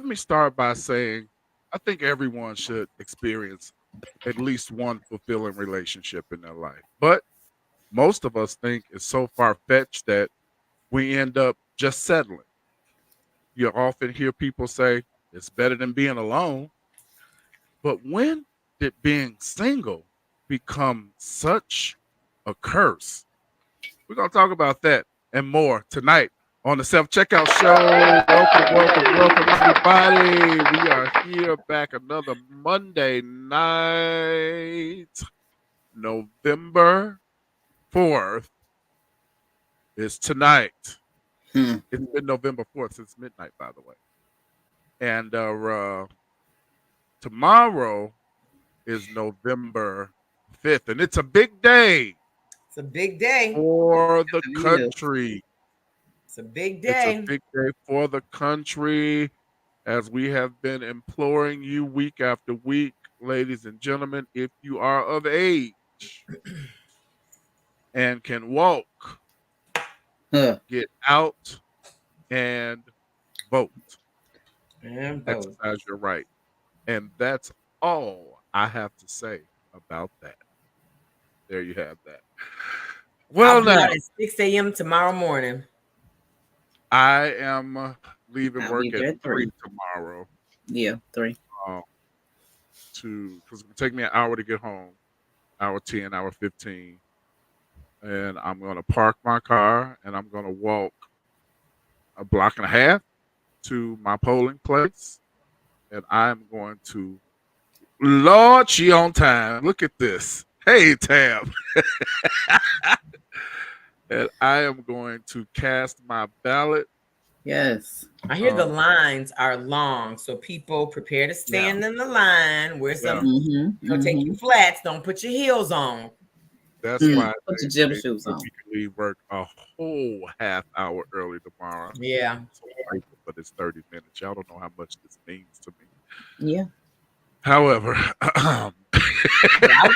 let me start by saying I think everyone should experience at least one fulfilling relationship in their life. But most of us think it's so far fetched that we end up just settling. You often hear people say it's better than being alone. But when did being single become such a curse? We're going to talk about that and more tonight on the Self Checkout Show. Welcome, everybody. We are here back another Monday night, November 4th is tonight. It's been November 4th since midnight, by the way. And tomorrow is November 5th, and it's a big day. It's a big day for the country. It's a big It's day. a big day for the country, as we have been imploring you week after week, ladies and gentlemen, if you are of age and can walk, get out and vote. Exercise your right. And that's all I have to say about that. There you have that. Well, I'll be now out at 6 a.m. tomorrow morning. I am leaving I'll work be there at at 3 tomorrow. Yeah, 3. Because it's gonna take me an hour to get home, hour 10, hour 15, and I'm gonna park my car and I'm gonna walk a block and a half to my polling place, and I'm going to. Lord, she on time. Look at this. Hey, Tab. And I am going to cast my ballot. Yes. I hear the lines are long, so people prepare to stand in the line. Wear some, take your flats. Don't put your heels on. That's why put your gym shoes on. We can leave work a whole half hour early tomorrow. Yeah. But it's 30 minutes. Y'all don't know how much this means to me. Yeah. However, I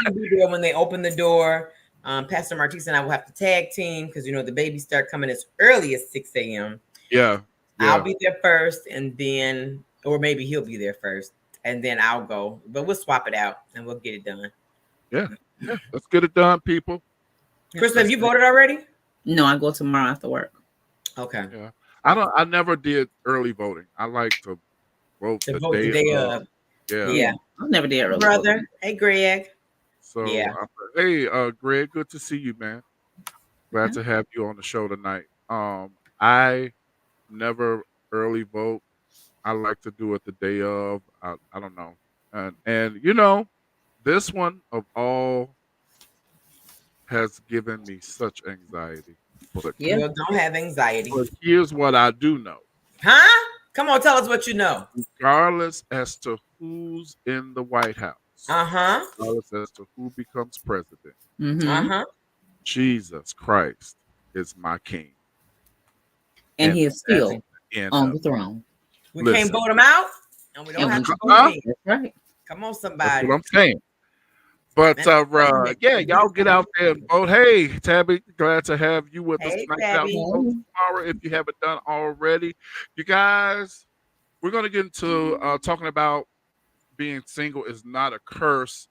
will be there when they open the door. Pastor Martise and I will have to tag team because the babies start coming as early as 6 a.m. Yeah. I'll be there first, and then, or maybe he'll be there first, and then I'll go. But we'll swap it out and we'll get it done. Yeah. Let's get it done, people. Crystal, have you voted already? No, I go tomorrow after work. Okay. Yeah. I never did early voting. I like to vote the day of. Yeah. I never did early brother voting. Hey, Greg. So hey, Greg, good to see you, man. Glad to have you on the show tonight. I never early vote. I like to do it the day of. I don't know. And this one of all has given me such anxiety. But don't have anxiety. But here's what I do know. Huh? Come on, tell us what you know. Regardless as to who's in the White House. Regardless as to who becomes president. Jesus Christ is my king. And he is still on the throne. We can't vote him out, and we don't have to vote him. That's right. Come on, somebody. That's what I'm saying. But y'all get out there and vote. Hey, Tabby, glad to have you with us tonight. Tomorrow, if you haven't done already. You guys, we're gonna get into talking about being single is not a curse,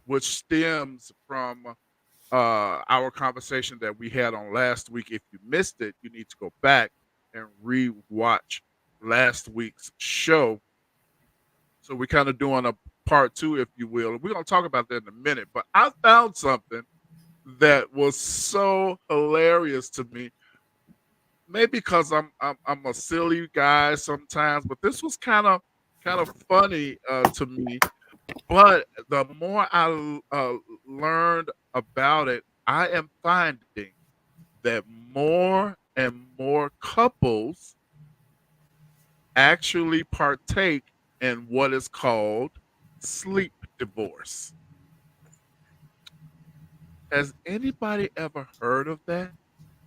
which stems from our conversation that we had on last week. If you missed it, you need to go back and re-watch last week's show. So we're kind of doing a part 2, if you will. We're going to talk about that in a minute. But I found something that was so hilarious to me. Maybe because I'm a silly guy sometimes, but this was kind of funny to me. But the more I learned about it, I am finding that more and more couples actually partake in what is called sleep divorce. Has anybody ever heard of that?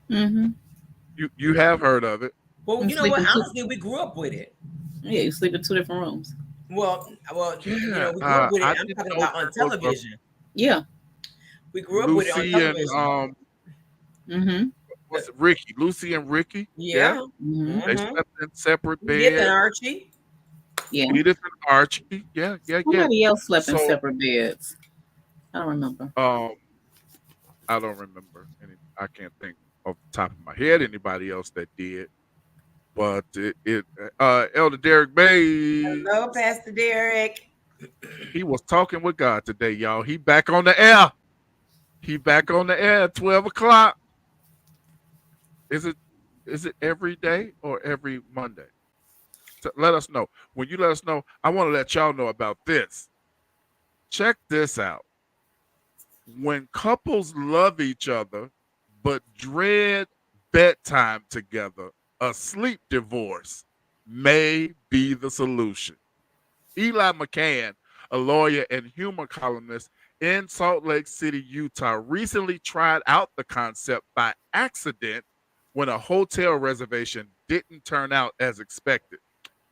You have heard of it. Well, you know what? Honestly, we grew up with it. Yeah, you sleep in 2 different rooms. Well, we grew up with it. I'm talking about on television. Yeah. We grew up with it on television. what's it, Ricky, Lucy and Ricky. Yeah. They slept in separate beds. Edith and Archie. Yeah. Edith and Archie. Yeah. Somebody else slept in separate beds. I don't remember. I don't remember any. I can't think off the top of my head anybody else that did. But Elder Derek Bay. Hello, Pastor Derek. He was talking with God today, y'all. He back on the air. At 12 o'clock. Is it every day or every Monday? So let us know. When you let us know, I want to let y'all know about this. Check this out. When couples love each other but dread bedtime together, a sleep divorce may be the solution. Eli McCann, a lawyer and humor columnist in Salt Lake City, Utah, recently tried out the concept by accident when a hotel reservation didn't turn out as expected.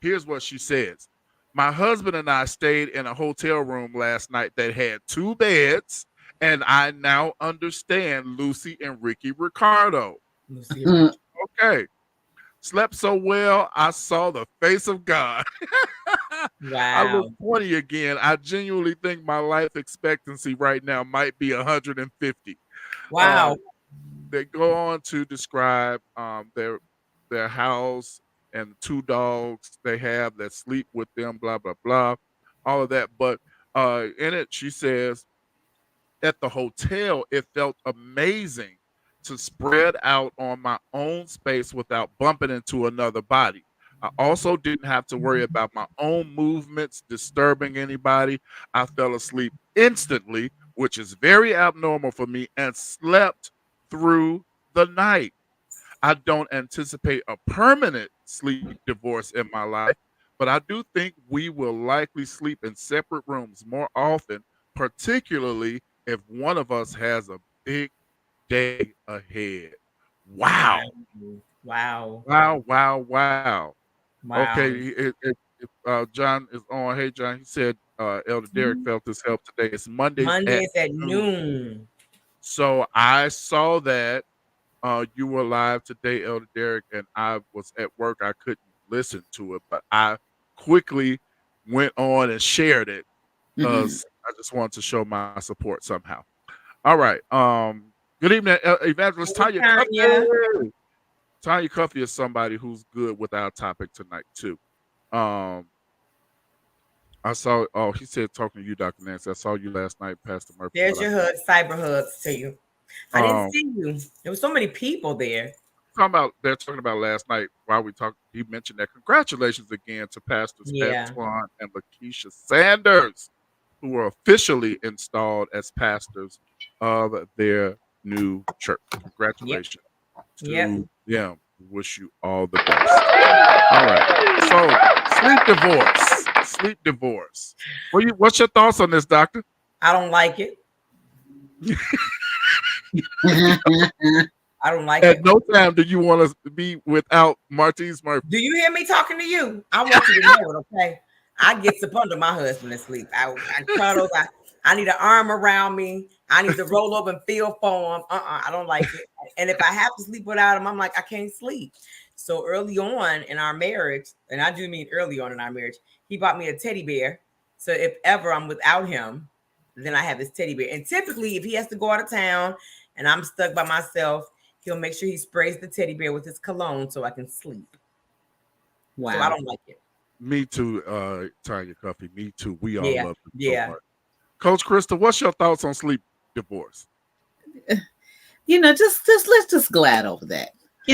Here's what she says. My husband and I stayed in a hotel room last night that had 2 beds, and I now understand Lucy and Ricky Ricardo. Okay. Slept so well, I saw the face of God. Wow. I look 20 again. I genuinely think my life expectancy right now might be 150. Wow. They go on to describe their house and the 2 dogs they have that sleep with them, blah, blah, blah, all of that. But in it, she says, at the hotel, it felt amazing to spread out on my own space without bumping into another body. I also didn't have to worry about my own movements disturbing anybody. I fell asleep instantly, which is very abnormal for me, and slept through the night. I don't anticipate a permanent sleep divorce in my life, but I do think we will likely sleep in separate rooms more often, particularly if one of us has a big day ahead. Wow. Wow. Okay. John is on. Hey, John. He said Elder Derek felt this help today. It's Mondays at noon. So I saw that you were live today, Elder Derek, and I was at work. I couldn't listen to it, but I quickly went on and shared it because I just wanted to show my support somehow. All right. Good evening, Evangelist Tanya Cuffy. Tanya Cuffy is somebody who's good with our topic tonight too. I saw. Oh, he said talking to you, Dr. Nancy. I saw you last night, Pastor Murphy. There's your hug, cyber hugs to you. I didn't see you. There were so many people there. They're talking about last night while we talked. He mentioned that congratulations again to Pastors Antoine and Lakeisha Sanders, who were officially installed as pastors of their new church. Congratulations to them. Wish you all the best. All right. So sleep divorce. What's your thoughts on this, Doctor? I don't like it. I don't like it. At no time do you want us to be without Martise Murphy. Do you hear me talking to you? I want you to know it, okay? I get up under my husband to sleep. I cuddle. I need an arm around me. I need to roll over and feel for him. I don't like it. And if I have to sleep without him, I'm like, I can't sleep. So early on in our marriage, and I do mean early on in our marriage, he bought me a teddy bear. So if ever I'm without him, then I have this teddy bear. And typically, if he has to go out of town and I'm stuck by myself, he'll make sure he sprays the teddy bear with his cologne so I can sleep. Wow. So I don't like it. Me too, Tanya Cuffy. Me too. We all love it so much. Coach Krista, what's your thoughts on sleep divorce? Just let's just glad over that. She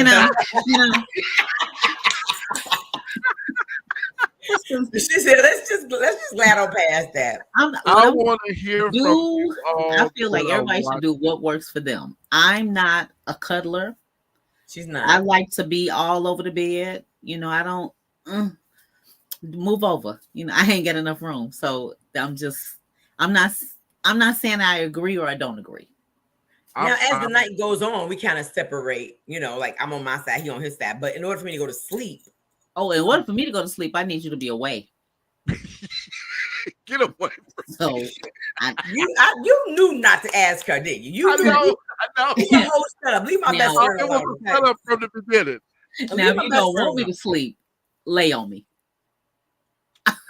said, let's just glad on past that. I want to hear from you all. I feel like everybody should do what works for them. I'm not a cuddler. She's not. I like to be all over the bed. I don't move over. I ain't got enough room. So I'm not saying I agree or I don't agree. Now, as the night goes on, we kind of separate, like I'm on my side, he on his side. But in order for me to go to sleep. Oh, in order for me to go to sleep, I need you to be away. Get away from me. So You knew not to ask her, did you? I know. Leave my whole shut up. Leave my best friend It was alone. a setup from the beginning. Now, if you don't want me to sleep, lay on me.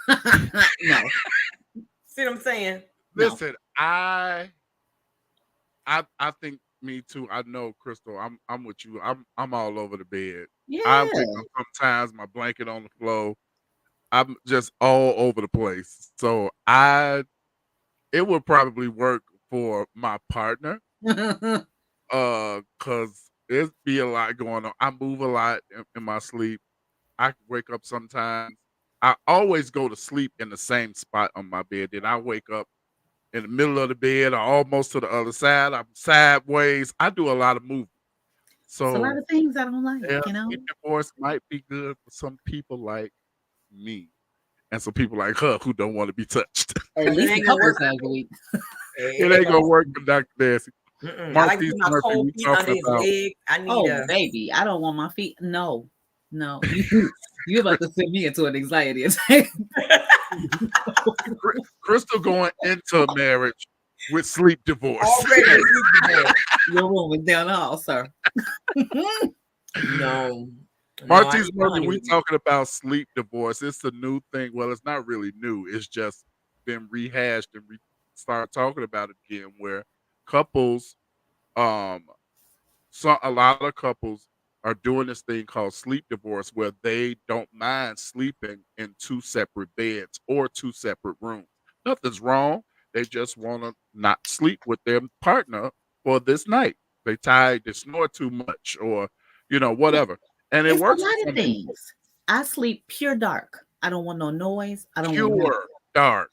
No. See what I'm saying? Listen, no. I think me too. I know, Crystal. I'm with you. I'm all over the bed. Yeah. I wake up sometimes, my blanket on the floor. I'm just all over the place. So it would probably work for my partner. Cause there'd be a lot going on. I move a lot in my sleep. I wake up sometimes. I always go to sleep in the same spot on my bed. Then I wake up in the middle of the bed or almost to the other side. I'm sideways. I do a lot of moving. So it's a lot of things I don't like, you know. Divorce might be good for some people like me. And some people like her who don't want to be touched. At least a couple times a week. It ain't gonna work for Dr. Nancy. I like to put my cold feet under his leg. I need baby, I don't want my feet. No. You about to send me into an anxiety attack. Crystal going into marriage with sleep divorce. Already sleep divorce. Your room is down the hall, sir. No. Martise Murphy, we talking about sleep divorce. It's a new thing. Well, it's not really new. It's just been rehashed and start talking about it again. Where couples, a lot of couples are doing this thing called sleep divorce, where they don't mind sleeping in two separate beds or two separate rooms. Nothing's wrong. They just want to not sleep with their partner for this night. They tired, they snore too much, or whatever. And it works. A lot of things. I sleep pure dark. I don't want no noise. I don't want dark.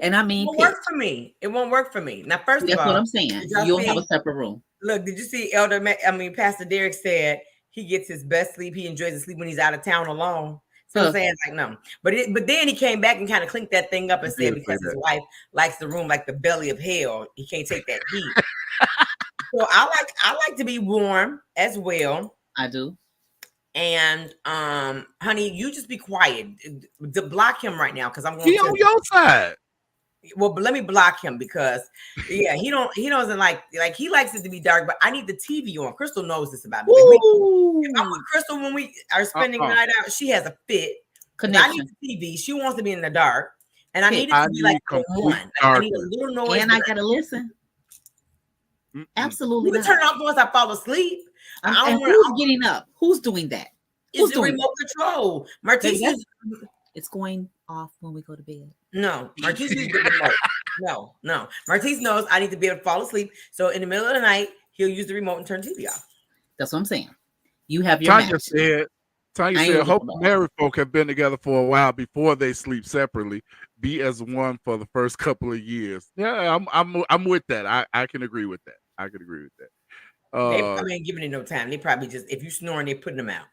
And I mean, it won't work for me. It won't work for me. Now, first that's of all, what I'm saying. You'll have a separate room. Look, did you see Pastor Derek said he gets his best sleep. He enjoys the sleep when he's out of town alone. So I'm saying, like, no. But then he came back and kind of clinked that thing up and said because his wife likes the room like the belly of hell, he can't take that heat. So I like to be warm as well. I do. And honey, you just be quiet. To block him right now because I'm going to on your side. Well, but let me block him because he doesn't like he likes it to be dark, but I need the TV on. Crystal knows this about me. If I'm with Crystal when we are spending the night out, she has a fit. I need the TV. She wants to be in the dark. And I need it to be like a one. Like, I need a little noise. And I gotta listen. Absolutely. You can turn it off once I fall asleep. Who's getting up? Who's doing that? It's the remote control. Martise, it's going off when we go to bed. No, Martise is the remote. No. Martise knows I need to be able to fall asleep. So in the middle of the night, he'll use the remote and turn TV off. That's what I'm saying. You have your Tanya said, hope married folk have been together for a while before they sleep separately. Be as one for the first couple of years. Yeah, I'm with that. I can agree with that. They probably ain't giving it no time. They probably just, if you snoring, they putting them out.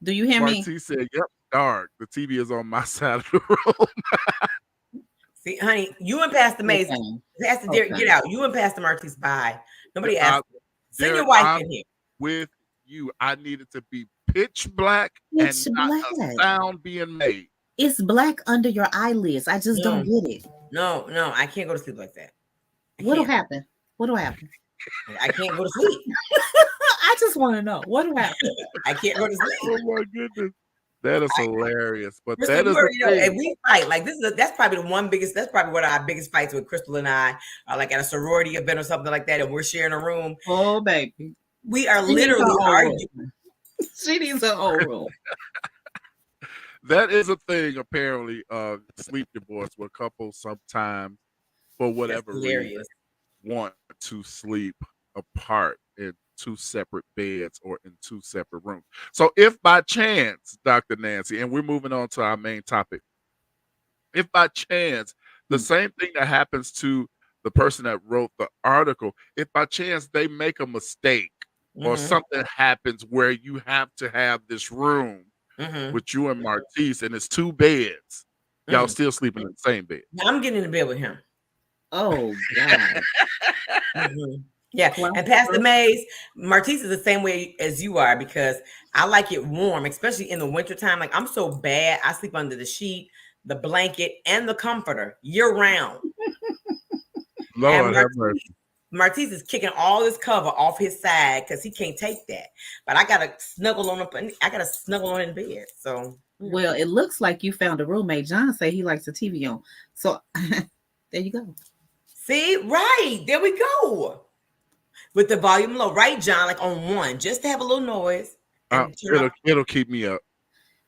Do you hear me? Martise said, yep, dark. The TV is on my side of the room. See, honey, you and Pastor Mays, Pastor Derek, get out. You and Pastor Martise, bye. Nobody asked. Send your wife in here. With you, I needed to be pitch black and not a sound being made. It's black under your eyelids. I just don't get it. No, I can't go to sleep like that. What'll happen? I can't go to sleep. I just want to know what'll happen. I can't go to sleep. Oh my goodness, that is hilarious. But Crystal, that is, and we fight like this. That's probably That's probably one of our biggest fights with Crystal and I. Like at a sorority event or something like that, and we're sharing a room. Oh baby, we are literally arguing. She needs her own room. That is a thing, apparently. Sleep divorce, where couples sometimes, for whatever reason, want to sleep apart in two separate beds or in two separate rooms. So if by chance, Dr. Nancy, and we're moving on to our main topic, if by chance the same thing that happens to the person that wrote the article, if by chance they make a mistake or something happens where you have to have this room with you and Martise and it's two beds, y'all still sleeping in the same bed. I'm getting in bed with him. Oh God. Yeah, and Pastor Mays, Martise is the same way as you are because I like it warm, especially in the wintertime. Like I'm so bad, I sleep under the sheet, the blanket, and the comforter year round. Lord have mercy. Martise is kicking all his cover off his side because he can't take that. But I gotta snuggle on him. I gotta snuggle on in bed. So Well, it looks like you found a roommate. John say he likes the TV on. So there you go. see, right there we go. With the volume low, right, John? Like on 1, just to have a little noise. And It'll keep me up.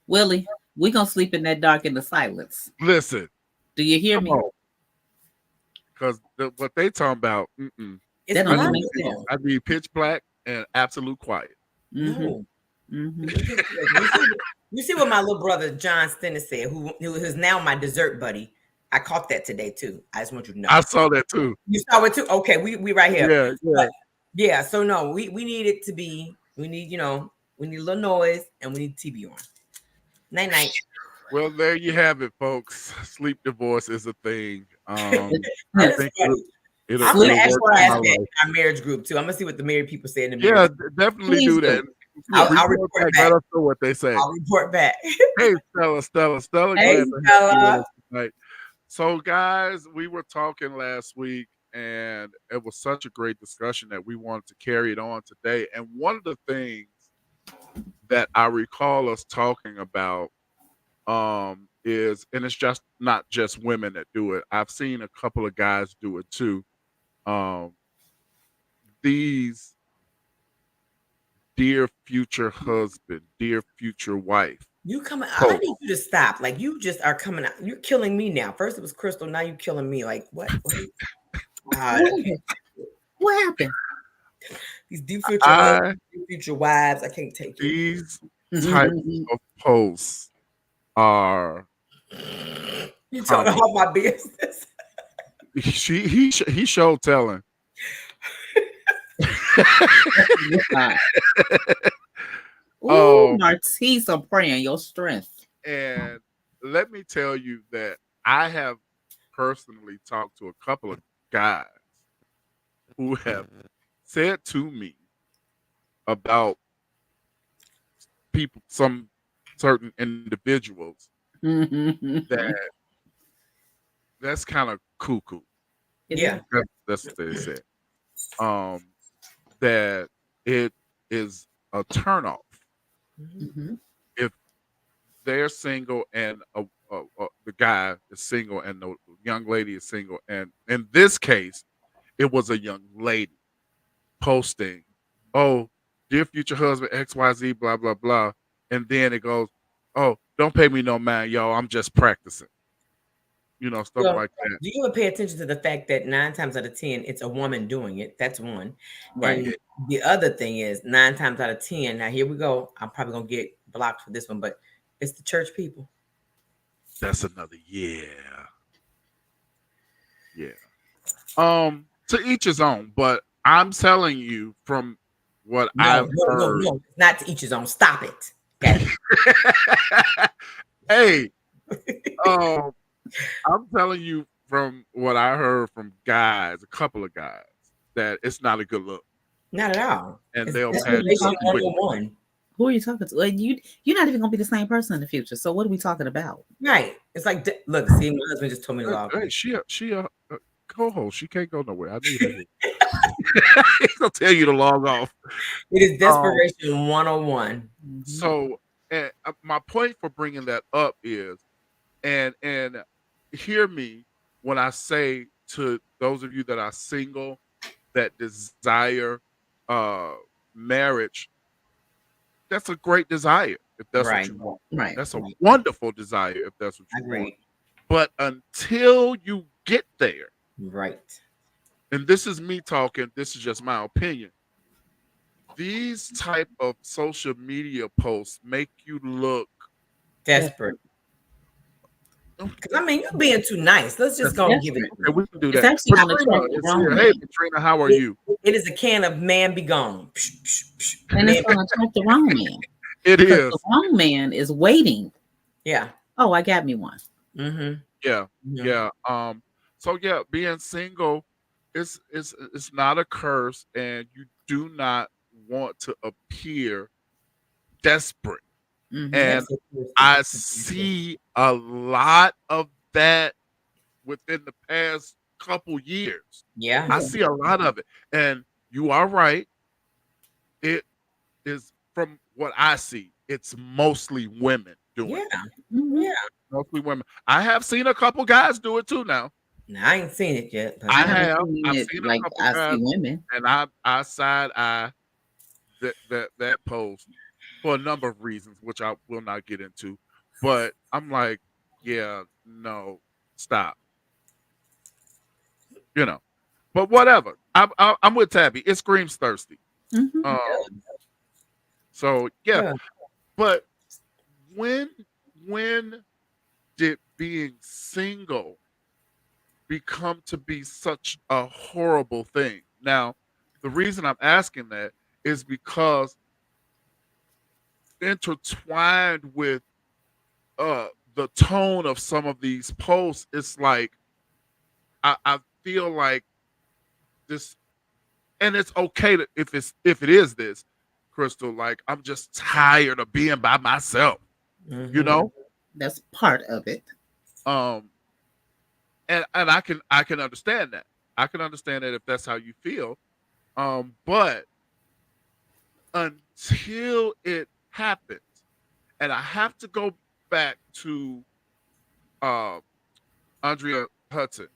Willie, we gonna sleep in that dark in the silence. Listen, Do you hear me? because what they talking about, It's That don't even wonderful. make sense. I need pitch black and absolute quiet. No. Mhm. You see what my little brother John Stennis said, who is now my dessert buddy. I caught that today too. I just want you to know. I saw that too. You saw it too? Okay, we right here. Yeah, yeah. But, yeah, so no, we need it to be, we need a little noise and we need TV on. Night night. Well, there you have it, folks. Sleep divorce is a thing. I That's think funny. it'll I'm gonna ask work for in my that in life. our marriage group too. I'm gonna see what the married people say in the Yeah, marriage. definitely Please do that. do. I'll report back. Let us know what they say. I'll report back. Hey, Stella. Hey, glad to have you Stella. with us tonight. So, guys, we were talking last week, and it was such a great discussion that we wanted to carry it on today. And one of the things that I recall us talking about is, and it's just not just women that do it. I've seen a couple of guys do it too. These dear future husband, dear future wife. You coming? I need you to stop. Like you just are coming out. You're killing me now. First it was Crystal. Now you're killing me. Like what? What happened? These deep future wives. I can't take it. These types of posts are. You talking about my business? He showed telling. Ooh, Martise, I'm praying your strength. And let me tell you that I have personally talked to a couple of guys who have said to me about people, some certain individuals, that's kind of cuckoo. Yeah, that's what they said. That it is a turnoff if they're single and the guy is single and the young lady is single, and in this case, it was a young lady posting, "Oh, dear future husband XYZ, blah blah blah," and then it goes, "Oh, don't pay me no mind, y'all. I'm just practicing." Stuff like that. Do you ever pay attention to the fact that 9 times out of 10 it's a woman doing it? That's one. Right. And the other thing is 9 times out of 10. Now here we go. I'm probably gonna get blocked for this one, but it's the church people. That's another. Yeah. To each his own, but I'm telling you from what I've heard. No, not to each his own. Stop it. Okay. Hey, I'm telling you from what I heard from guys, a couple of guys, that it's not a good look. Not at all. And it's they'll pass one. Who are you talking to? You're not even gonna be the same person in the future. So what are we talking about? Right. It's like, look, see, my husband just told me to log. Hey, she a co-host. She can't go nowhere. I need her. He's gonna tell you to log off. It is desperation 101. So, and my point for bringing that up is, and hear me when I say to those of you that are single, that desire marriage, that's a great desire if that's what you want. Right. That's a wonderful desire if that's what you want. But until you get there, right. And this is me talking, this is just my opinion. These type of social media posts make you look desperate. I mean, you're being too nice. Let's just go and give it. Okay, we can do that. Hey, Katrina, how are you? It is a can of man be gone. And it's going to attract the wrong man. It is. The wrong man is waiting. Yeah. Oh, I got me one. Yeah. So yeah, being single, it's not a curse, and you do not want to appear desperate. And I see a lot of that within the past couple years. Yeah. I see a lot of it. And you are right. It is, from what I see, it's mostly women doing Yeah. it. Mhm. Yeah. Mostly women. I have seen a couple guys do it too now. Now, I ain't seen it yet, but I I haven't have. seen I've it seen a like couple I guys, see women. and I side eye that post for a number of reasons, which I will not get into. But I'm like, yeah, no, stop. You know. But whatever. I'm with Tabby. It screams thirsty. Mhm. Um. So yeah. yeah. But when when did being single become to be such a horrible thing? Now, the reason I'm asking that is because intertwined with the tone of some of these posts, it's like I feel like this, and it's okay to, if it is this, Crystal, like I'm just tired of being by myself, you Mm-hmm. know? That's part of it. Um and I can understand that. I can understand that if that's how you feel. But until it happens, and I have to go back to uh, Andrea Hudson.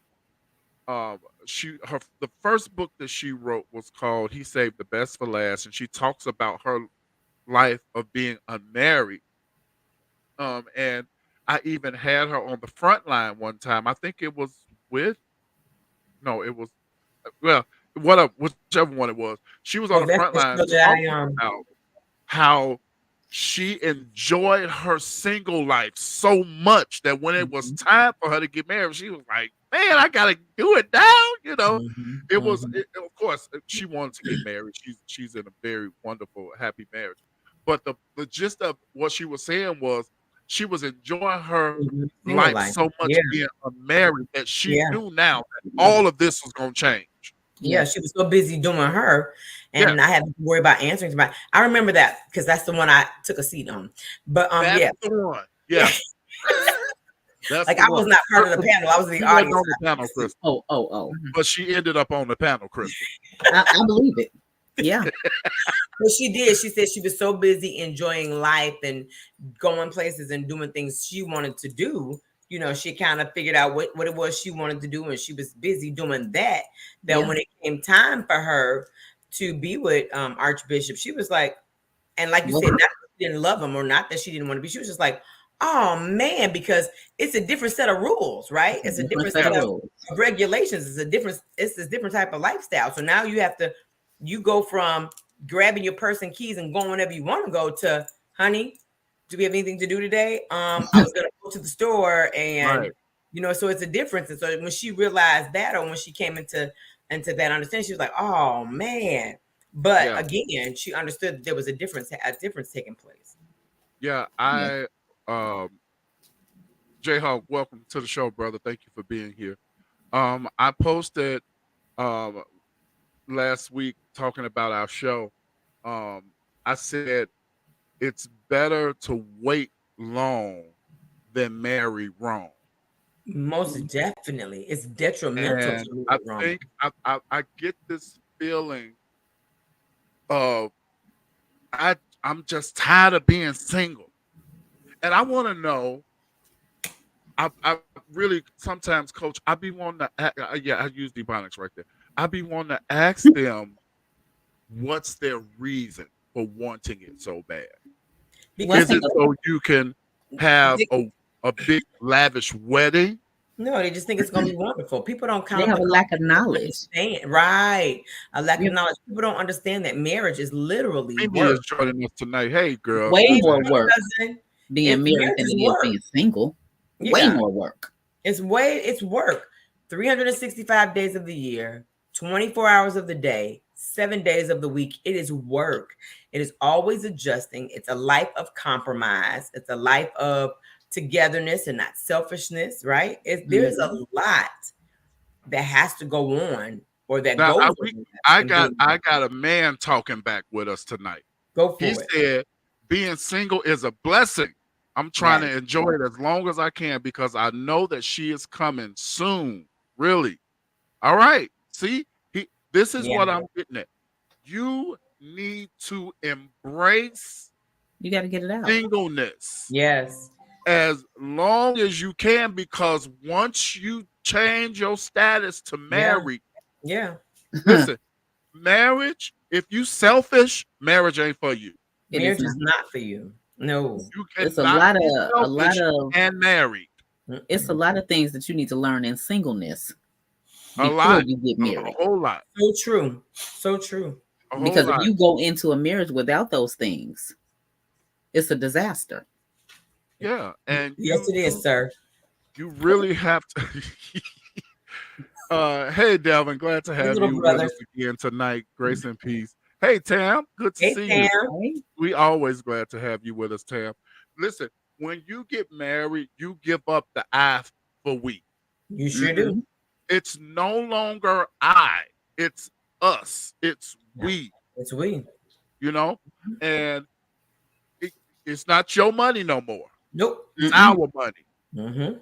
The first book that she wrote was called "He Saved the Best for Last," and she talks about her life of being unmarried. And I even had her on the front line one time. I think it was with no, it was well, whichever one it was. She was on Oh, the that's front the line show that talking I about how she enjoyed her single life so much that when it was Mhm. time for her to get married, she was like, "Man, I gotta do it now." Mhm, It was, mhm. of course, she wanted to get married. She's in a very wonderful, happy marriage. But the gist of what she was saying was she was enjoying her Mhm. Single life life. so much Yeah. being unmarried that she Yeah. knew now that all of this was gonna change. Yeah, Yeah. she was so busy doing her, Yeah, and I had to worry about answering to my. I remember that because that's the one I took a seat on. But that's yeah, the one. yeah. Yeah, that's Like the I one. was not part But of the panel; I was in the she wasn't audience. on the panel, Crystal. Oh. Mhm. But she ended up on the panel, Crystal. I believe it. Yeah. But she did. She said she was so busy enjoying life and going places and doing things she wanted to do. You know, she kind of figured out what it was she wanted to do, and she was busy doing that. That Yeah. when it came time for her to be with Archbishop, she was like, and like you Well, said, not that she didn't love him or not that she didn't want to be. She was just like, oh man, because it's a different set of rules, right? it's a It's a different different set set of of rules. regulations. It's a different type of lifestyle. So now you go from grabbing your purse and keys and going whenever you want to go to, honey, do we have anything to do today? I was gonna go to the store and Right. so it's a difference. And so when she realized that, or when she came into that understanding, she was like, oh man. But Yeah. again, she understood that there was a difference taking place. Yeah. Yeah. J Hawk, welcome to the show, brother. Thank you for being here. I posted um last week talking about our show. I said it's better to wait long than marry wrong. Most definitely. It's detrimental And to move I it wrong. think I get this feeling of I'm just tired of being single. And I want to know. I really sometimes, Coach. I be wanting to. Yeah, I use Ebonics right there. I be wanting to ask them what's their reason for wanting it so bad. Well, I Because Is it think so you can have they, a big lavish wedding? no, they just think it's gonna be wonderful. People don't they count have the a cost. lack of They don't knowledge. understand, right? A lack of You knowledge. People don't understand that marriage is literally Amy is work. joining us tonight. Hey, girl, way good to more have work you. Cousin, being it's married marriage than is it is work. being single. Way Yeah, more work. it's work. 365 days of the year, 24 hours of the day, 7 days of the week. It is work. It is always adjusting. It's a life of compromise. It's a life of togetherness and not selfishness, right? There's a Mhm. lot that has to go on or that Now, goes on I in got being I married. got a man talking back with us tonight. Go He for it. said being single is a blessing. I'm trying Yes. to enjoy it as long as I can because I know that she is coming soon. Really. All right. See, this is Yeah. what I'm getting at. You need to embrace You got to get it out. singleness Yes. as long as you can, because once you change your status to married, Yeah. listen, marriage, if you selfish, marriage ain't for you. It Marriage is is not for you. No. You It's a cannot lot be of selfish and married. it's a lot of things that you need to learn in singleness A before lot. you get A married. whole lot. So true. So true. A whole Because if lot. you go into a marriage without those things, it's a disaster. Yeah. And Yes, it is, sir. you really have to. Hey, Delvin, glad to have little you brother. with us again tonight. Grace and peace. Hey, Tam, good to Hey, see Tam. you. Right? We always glad to have you with us, Tam. Listen, when you get married, you give up the I for we. You sure do. It's no longer I, it's us, it's Yeah. we, It's we. you know, and it's not your money no more. Nope. It's our money. Mm-hmm.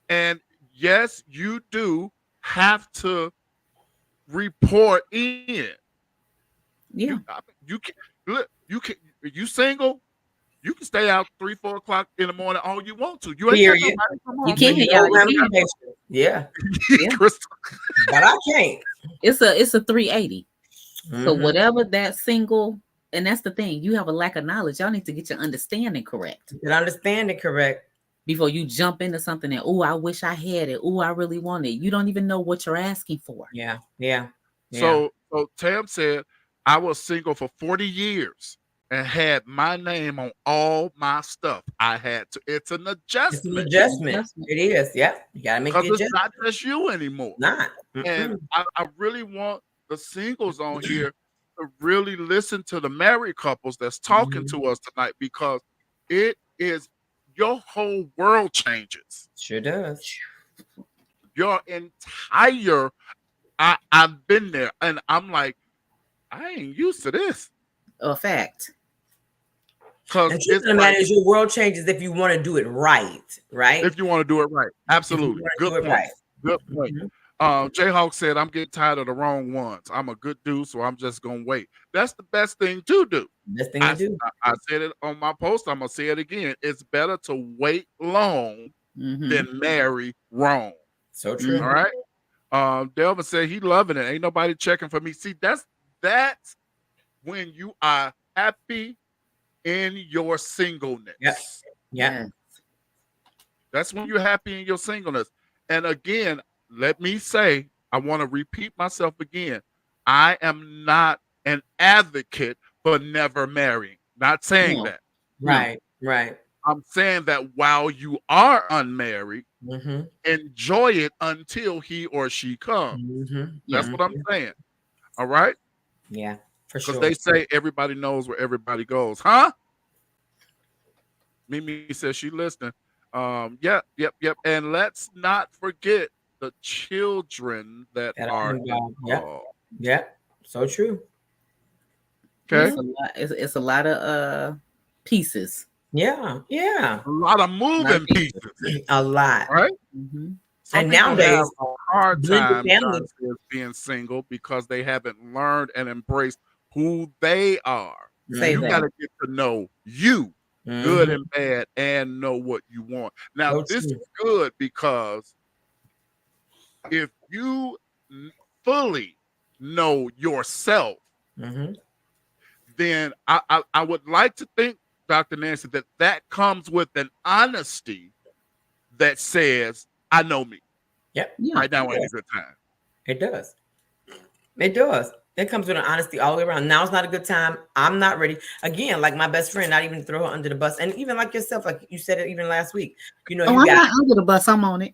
And yes, you do have to report in. Yeah. You can look. You single. You can stay out 3-4 o'clock in the morning all you want to. You ain't got Period. nobody come You home. can, No y'all. You can. ramifications. Yeah. Yeah. Crystal. But I can't. It's a 380. So Mhm. whatever that single, and that's the thing, you have a lack of knowledge. Y'all need to get your understanding correct You understand it correct. before you jump into something that, oh, I wish I had it. Oh, I really want it. You don't even know what you're asking for. Yeah. Yeah. Yeah. So Tam said, I was single for 40 years and had my name on all my stuff. I had to. It's an It's an adjustment adjustment. It is. Yeah. You gotta make the because it's adjustment. not just you anymore. Not. And Mm-mm. I really want the singles on here to really listen to the married couples that's talking to us tonight, because it is your whole world changes. Sure does. Your entire I've been there and I'm like, I ain't used to this. A fact. Because The truth of the matter is your world changes if you want to do it right. Right? if you want to do it right. Absolutely. Good point. Right. Good point. Jayhawk said, I'm getting tired of the wrong ones. I'm a good dude, so I'm just gonna wait. That's the best thing to do. Best thing to do. I said it on my post. I'm gonna say it again. It's better to wait long than marry wrong. So true. All right. Delvin said he loving it. Ain't nobody checking for me. See, that's when you are happy in your singleness. Yes. Yeah. That's when you're happy in your singleness. And again, let me say, I want to repeat myself again. I am not an advocate for never marrying. Not saying that. Right. Right. I'm saying that while you are unmarried, Mm-hmm. enjoy it until he or she comes. Mm-hmm. That's what I'm saying. All right? Yeah, for Because sure. they say everybody knows where everybody goes. Huh? Mimi says she listening. Yep. And let's not forget the children that are involved. involved. Yeah. So true. Okay. It's a lot of pieces. Yeah. Yeah. A lot of moving pieces. A lot. Right? Mm-hmm. Some And people nowadays, have a hard time blended families. being single because they haven't learned and embraced who they are. Say You that. got to get to know you, good and bad, and know what you want. Now, So this true. is good because if you fully know yourself, then I would like to think, Dr. Nancy, that comes with an honesty that says, I know me. Yep. Right now ain't a good time. It does. It does. It comes with an honesty all the way around. Now's not a good time. I'm not ready. Again, like my best friend, not even throw her under the bus. And even like yourself, like you said it even last week. You know, I'm not under the bus. I'm on it.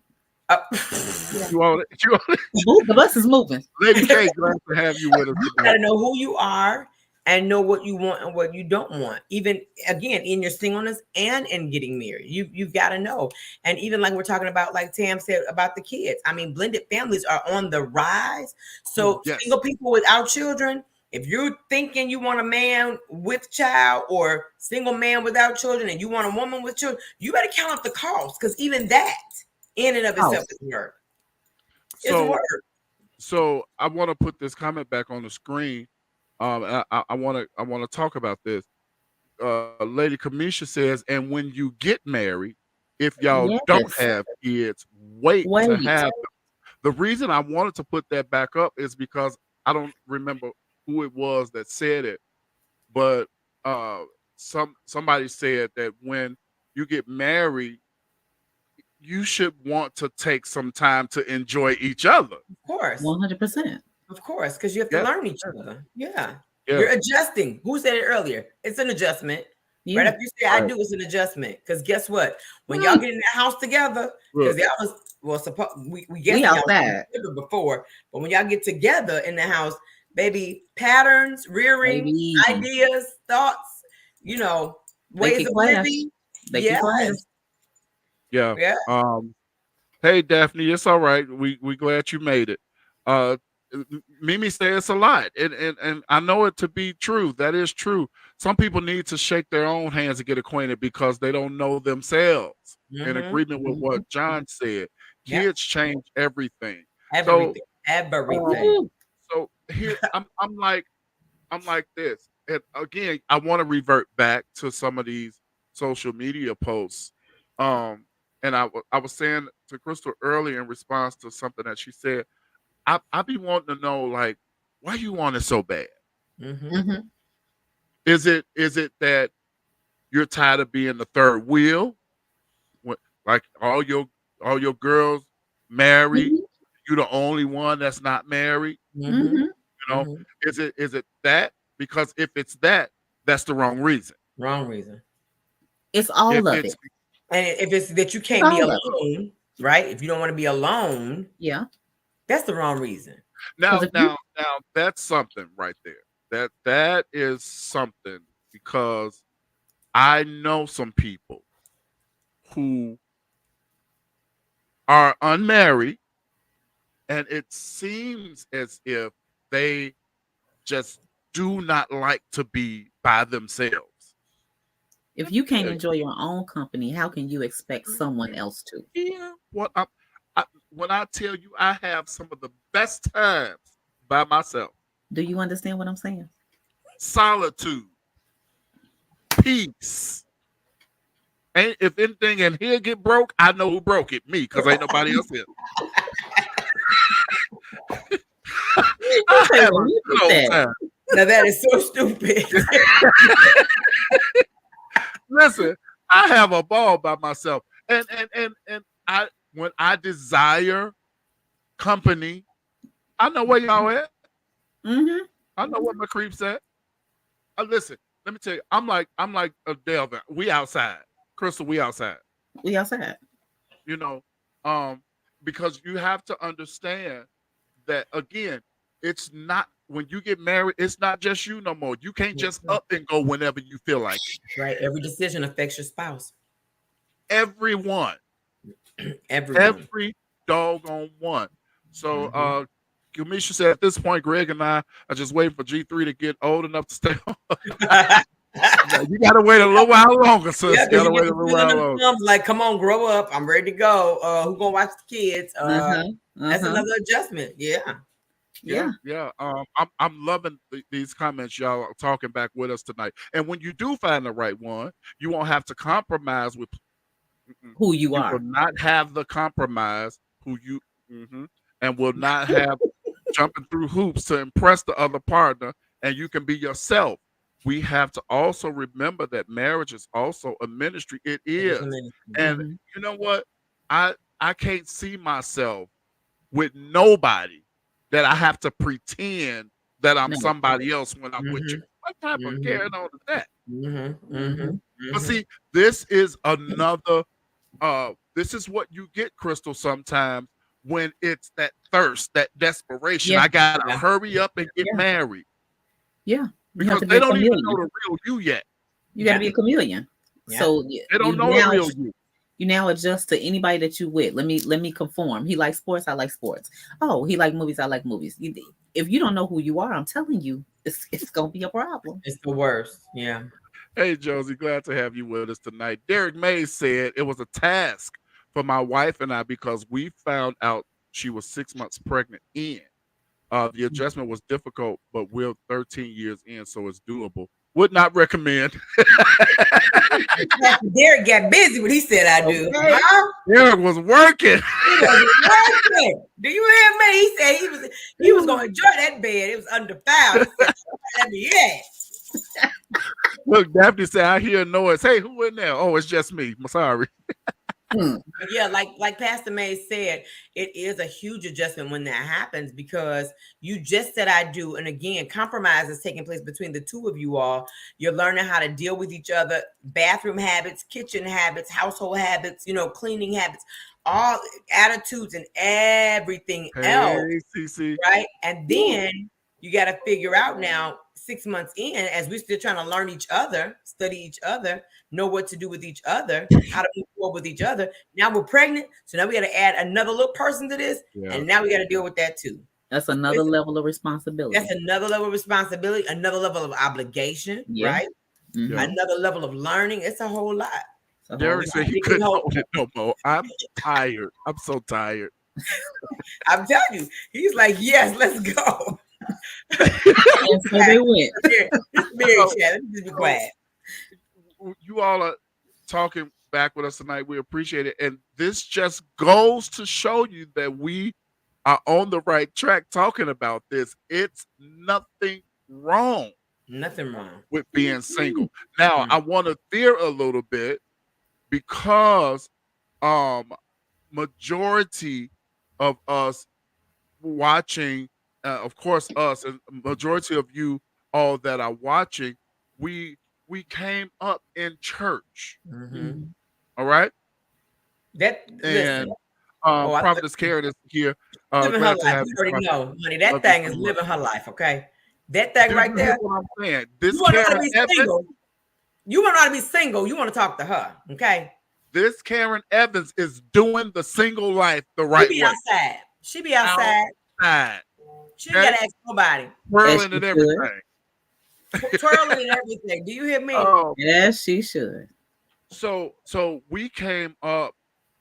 You on it? You on it? The bus is moving. Lady K, glad to have you with us. You gotta know who you are and know what you want and what you don't want. Even again, in your singleness and in getting married, you've got to know. And even like we're talking about, like Tam said about the kids. I mean, blended families are on the rise. So single people without children, if you're thinking you want a man with child or single man without children, and you want a woman with children, you better count up the cost, because even that in and of itself is work. It's work. So I want to put this comment back on the screen. I want to talk about this. Lady Kamisha says, and when you get married, if y'all don't Yes. have kids, wait to Wait. have them. The reason I wanted to put that back up is because I don't remember who it was that said it, but somebody said that when you get married, you should want to take some time to enjoy each other. Of course. 100%. Of course, because you have to learn each other. Yeah. Yeah. You're adjusting. Who said it earlier? It's an adjustment. Yeah. Right after you say I do, it's an adjustment. Because guess what? When y'all get in the house together, because y'all was we guess y'all was before, but when y'all get together in the house, baby, patterns, rearing, ideas, thoughts, you know, ways of living. Yeah. Hey Daphne, it's all right. We glad you made it. Mimi says it's a lot, and I know it to be true. That is true. Some people need to shake their own hands and get acquainted because they don't know themselves. In agreement with what John said, kids change everything. Everything. So here I'm like this, and again, I want to revert back to some of these social media posts. And I was saying to Crystal earlier in response to something that she said, I be wanting to know, like, why you want it so bad? Is it that you're tired of being the third wheel? Like all your girls married, you're the only one that's not married. You know, is it that? Because if it's that, that's the wrong reason. Wrong reason. It's all of it. And if it's that you can't be alone, right? If you don't want to be alone, that's the wrong reason. Now that's something right there. That is something, because I know some people who are unmarried, and it seems as if they just do not like to be by themselves. If you can't enjoy your own company, how can you expect someone else to? Yeah. When I tell you, I have some of the best times by myself. Do you understand what I'm saying? Solitude, peace. And if anything in here get broke, I know who broke it. Me, because ain't nobody else here. Now that is so stupid. Listen, I have a ball by myself, and I, when I desire company, I know where y'all at. I know what my creeps at. Listen, let me tell you, I'm like Delvin. We outside, Crystal. We outside. We outside. You know, because you have to understand that, again, it's not, when you get married, it's not just you no more. You can't just up and go whenever you feel like it. Right. Every decision affects your spouse. Everyone. Every doggone one. So Kamisha said, at this point, Greg and I are just waiting for G3 to get old enough to stay on. You gotta wait a little while longer, sis. Yeah, you gotta wait a little while longer. Like, come on, grow up. I'm ready to go. Who gonna watch the kids? That's another adjustment. Yeah. I'm loving these comments. Y'all are talking back with us tonight. And when you do find the right one, you won't have to compromise with who you are. Will not have the compromise who you and will not have jumping through hoops to impress the other partner, and you can be yourself. We have to also remember that marriage is also a ministry. It is. And you know what? I can't see myself with nobody that I have to pretend that I'm somebody else when I'm with you. What type of carrying on is that? But see, this is another this is what you get, Crystal, sometimes when it's that thirst, that desperation. I gotta hurry up and get married. Yeah. Because they don't even know the real you yet. You gotta be a chameleon. So they don't know the real you. You now adjust to anybody that you with. Let me conform. He likes sports, I like sports. Oh, he like movies, I like movies. If you don't know who you are, I'm telling you, it's gonna be a problem. It's the worst. Yeah. Hey Josie, glad to have you with us tonight. Derek Mays said it was a task for my wife and I because we found out she was 6 months pregnant in. The adjustment was difficult, but we're 13 years in, so it's doable. Would not recommend. Derek got busy when he said I do. Okay. Derek was working. He was working. Do you hear me? He said he was going to enjoy that bed. It was undefiled. He said, let me in. Look, Daphne said, I hear a noise. Hey, who in there? Oh, it's just me. I'm sorry. Yeah, like Pastor May said, it is a huge adjustment when that happens because you just said I do. And again, compromise is taking place between the two of you all. You're learning how to deal with each other, bathroom habits, kitchen habits, household habits, cleaning habits, all attitudes and everything else. CC. Right. And then you got to figure out now, 6 months in, as we're still trying to learn each other, study each other, know what to do with each other, how to move forward with each other. Now we're pregnant, so now we got to add another little person to this, and now we got to deal with that too. That's another level of responsibility. That's another level of responsibility, another level of obligation, right? Mm-hmm. Another level of learning. It's a whole lot. Derek said he couldn't hold it no more. I'm tired. I'm so tired. I'm telling you, he's like, yes, let's go. And so they went. Let me just be quiet. You all are talking back with us tonight. We appreciate it. And this just goes to show you that we are on the right track talking about this. It's nothing wrong. Nothing wrong with being single. Now, I want to veer a little bit because majority of us watching, of course, us and majority of you all that are watching, we came up in church. Mm-hmm. All right. And Prophetess Karen is here. Living her life. You already know, honey. That thing is living her life. Okay. That thing right there. What I'm saying. This you want to be single. You want to be single. You want to talk to her. Okay. This Karen Evans is doing the single life the right way. Outside. She be outside. She ain't got to ask nobody. Twirling and everything. Twirling and everything. Do you hear me? Yes, she should. So we came up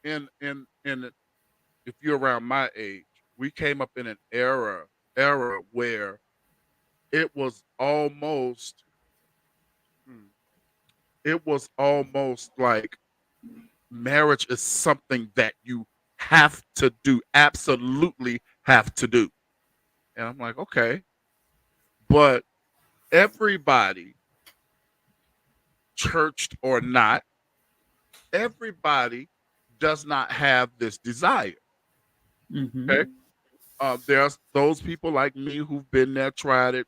in if you're around my age, we came up in an era where it was almost like marriage is something that you have to do, absolutely have to do. And I'm like, okay. But everybody, churched or not, everybody does not have this desire. Mm-hmm. Okay. There's those people like me who've been there, tried it.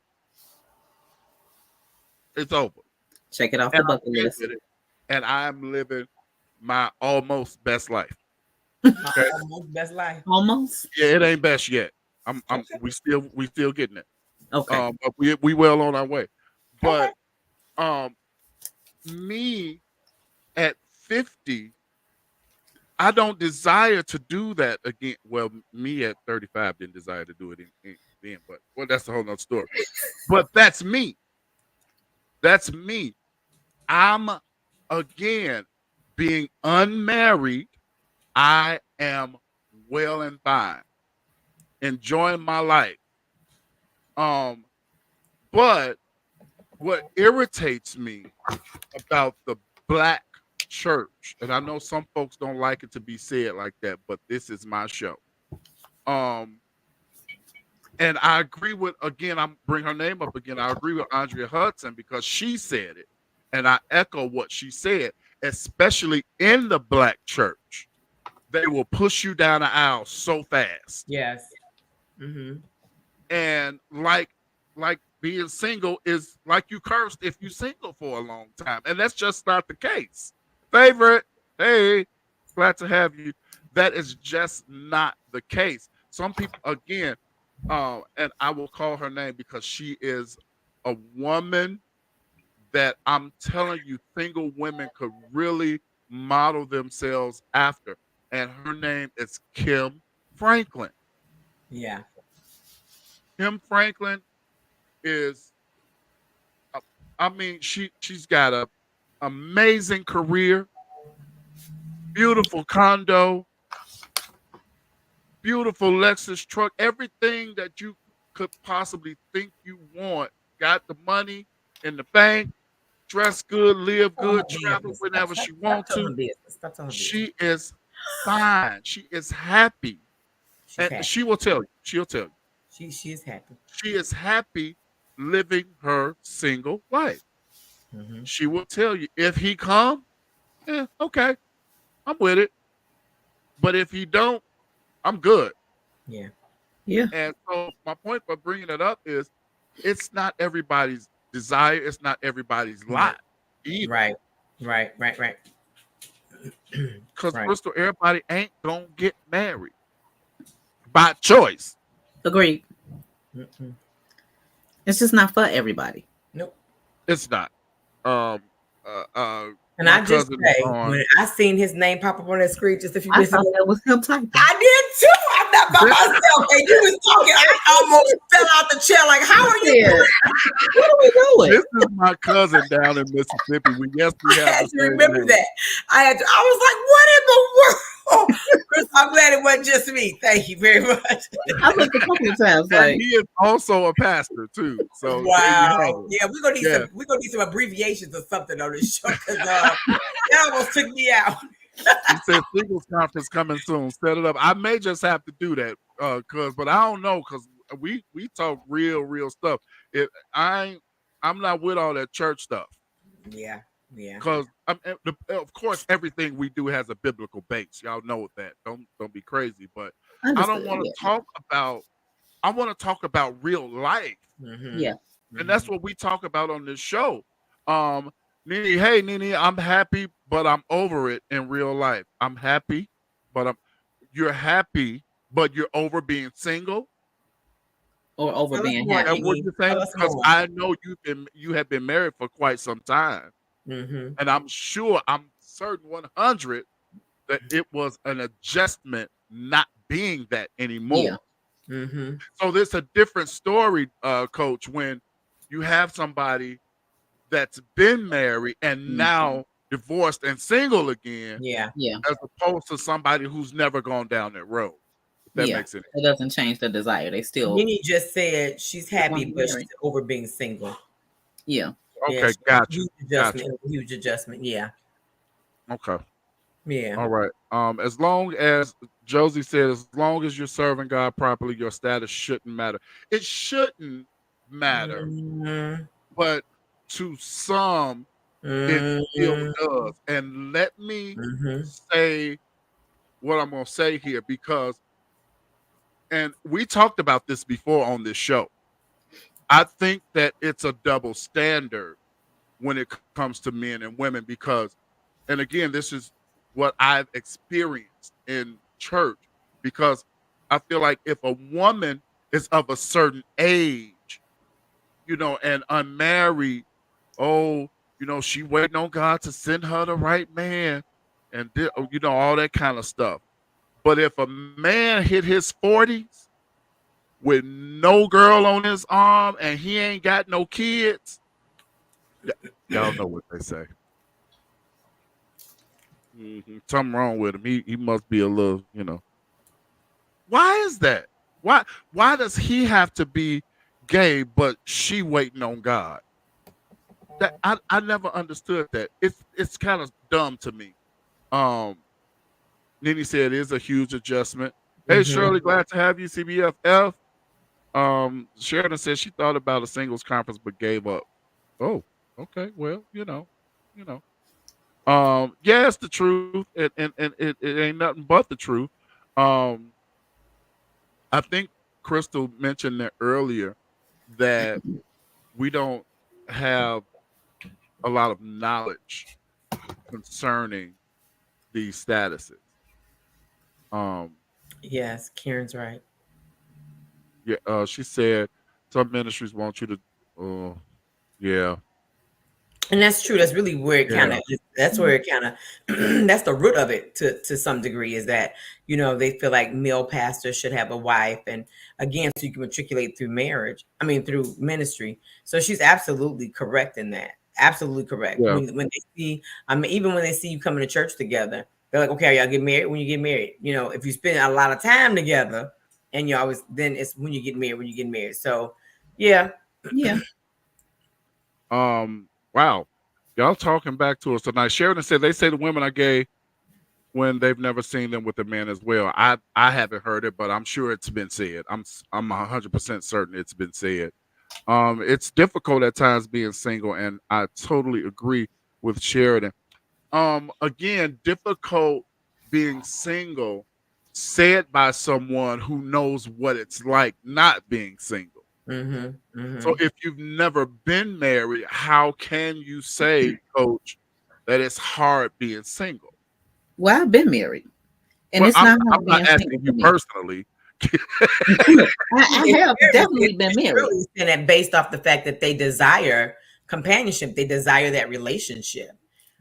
It's over. Check it off the bucket list. And I'm living my almost best life. Okay. Almost best life. Almost? Yeah, it ain't best yet. We still getting it. Okay. But we well on our way. But me at 50, I don't desire to do that again. Well, me at 35 didn't desire to do it then, but that's a whole nother story. But that's me. That's me. I'm again being unmarried. I am well and fine, enjoying my life. But what irritates me about the Black church, and I know some folks don't like it to be said like that, but this is my show. And I agree with, again, I'm bring her name up again. I agree with Andrea Hudson because she said it, and I echo what she said. Especially in the Black church, they will push you down the aisle so fast. Yes. Mm-hmm. And like being single is like you cursed if you single for a long time, and that's just not the case. Favorite, hey, glad to have you. That is just not the case. Some people, again, and I will call her name because she is a woman that I'm telling you, single women could really model themselves after. And her name is Kim Franklin. Yeah. Kim Franklin is, I mean, she's got a amazing career, beautiful condo, beautiful Lexus truck, everything that you could possibly think you want. Got the money in the bank, dress good, live good, travel whenever she wants to. She is fine. She is happy. And she will tell you. She'll tell you. She is happy. She is happy living her single life. Mm-hmm. She will tell you if he come, okay, I'm with it. But if he don't, I'm good. Yeah. Yeah. And so my point for bringing it up is it's not everybody's desire. It's not everybody's lot either. Right. Because Crystal, everybody ain't gonna get married by choice. Agreed. It's just not for everybody. Nope. It's not. And I just say, when I seen his name pop up on that screen just a few minutes ago, that was him typing. I did too. I'm not by myself. And you was talking, I almost fell out the chair. Like, how are you doing? What are we doing? This is my cousin down in Mississippi. I had to remember that. I was like, what in the world? Chris, I'm glad it wasn't just me. Thank you very much. I looked a couple of times. Like, he is also a pastor too. So wow. Yeah, we're gonna need some abbreviations or something on this show because that almost took me out. He said singles conference coming soon. Set it up. I may just have to do that, but I don't know because we talk real stuff. If I'm not with all that church stuff. Yeah. Because of course everything we do has a biblical base. Y'all know that. Don't be crazy. But I don't want to talk about. I want to talk about real life. Mm-hmm. Yeah. And that's what we talk about on this show. Nene, I'm happy, but I'm over it in real life. I'm happy, but you're happy, but you're over being single. Or over being happy. That's what you're saying? Because I know you have been married for quite some time. Mm-hmm. And I'm certain 100 that it was an adjustment not being that anymore. Yeah. Mm-hmm. So there's a different story, Coach, when you have somebody that's been married and now divorced and single again. Yeah. As opposed to somebody who's never gone down that road. That makes sense. It doesn't change the desire. They still. Nene just said she's happy, but she's over being single. Yeah. Okay, gotcha. Huge adjustment. Yeah. Okay. Yeah. All right. As long as Josie said, as long as you're serving God properly, your status shouldn't matter. It shouldn't matter, but to some, it still does. And let me say what I'm going to say here because, and we talked about this before on this show. I think that it's a double standard when it comes to men and women because, and again, this is what I've experienced in church because I feel like if a woman is of a certain age, and unmarried, she waiting on God to send her the right man and, all that kind of stuff. But if a man hit his 40s, with no girl on his arm and he ain't got no kids, y'all know what they say. Something wrong with him. He must be a little, Why is that? Why does he have to be gay but she waiting on God? That I never understood that. It's kind of dumb to me. Nene said it is a huge adjustment. Hey Shirley, glad to have you, CBFF. Sheridan said she thought about a singles conference but gave up. Oh, okay. Well, it's the truth, and it ain't nothing but the truth. I think Crystal mentioned that earlier that we don't have a lot of knowledge concerning these statuses. Yes, Karen's right. Yeah, she said some ministries want you to, yeah. And that's true. That's really where it kind of, that's where it kind of, that's the root of it to some degree is that, they feel like male pastors should have a wife. And again, so you can matriculate through through ministry. So she's absolutely correct in that. Absolutely correct. Yeah. When they see, even when they see you coming to church together, they're like, okay, y'all get married when you get married. If you spend a lot of time together, and you always then it's when you get married. So yeah. Wow, y'all talking back to us tonight. Sheridan said they say the women are gay when they've never seen them with a man as well. I haven't heard it, but I'm sure it's been said. I'm 100% certain it's been said. It's difficult at times being single, and I totally agree with Sheridan. Again, difficult being single, said by someone who knows what it's like not being single. So if you've never been married, how can you say, Coach, that it's hard being single? Well, I've been married, and Well, it's not I'm not asking you personally. I have definitely been married. Really saying that based off the fact that they desire companionship, they desire that relationship,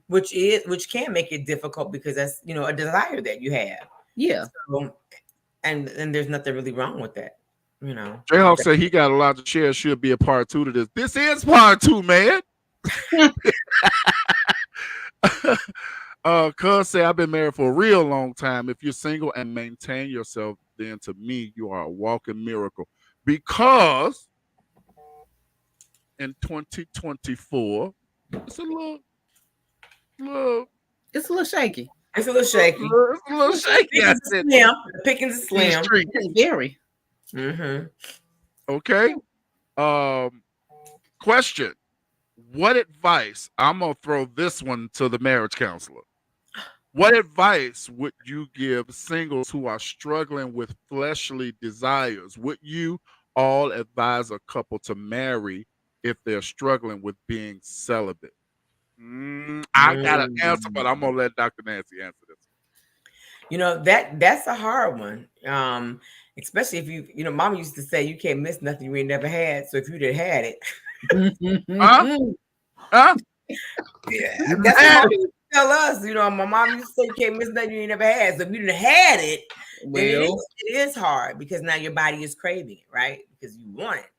which can make it difficult because that's a desire that you have. Yeah. So, and there's nothing really wrong with that. Jayhawk said he got a lot to share. Should be a part 2 to this. This is part 2, man. Cuz say I've been married for a real long time. If you're single and maintain yourself, then to me you are a walking miracle. Because in 2024, it's a little it's a little shaky. It's a little shaky. It's a little shaky. The pickings is slim. It's very. Okay. Question. What advice? I'm gonna throw this one to the marriage counselor. What advice would you give singles who are struggling with fleshly desires? Would you all advise a couple to marry if they're struggling with being celibate? I got an answer, but I'm gonna let Dr. Nancy answer this. That's a hard one. Especially if Mama used to say you can't miss nothing you ain't never had. So if you'd have had it, yeah, that's what you tell us. My mom used to say you can't miss nothing you ain't never had. So if you didn't have it, well, it is hard because now your body is craving it, right? Because you want it.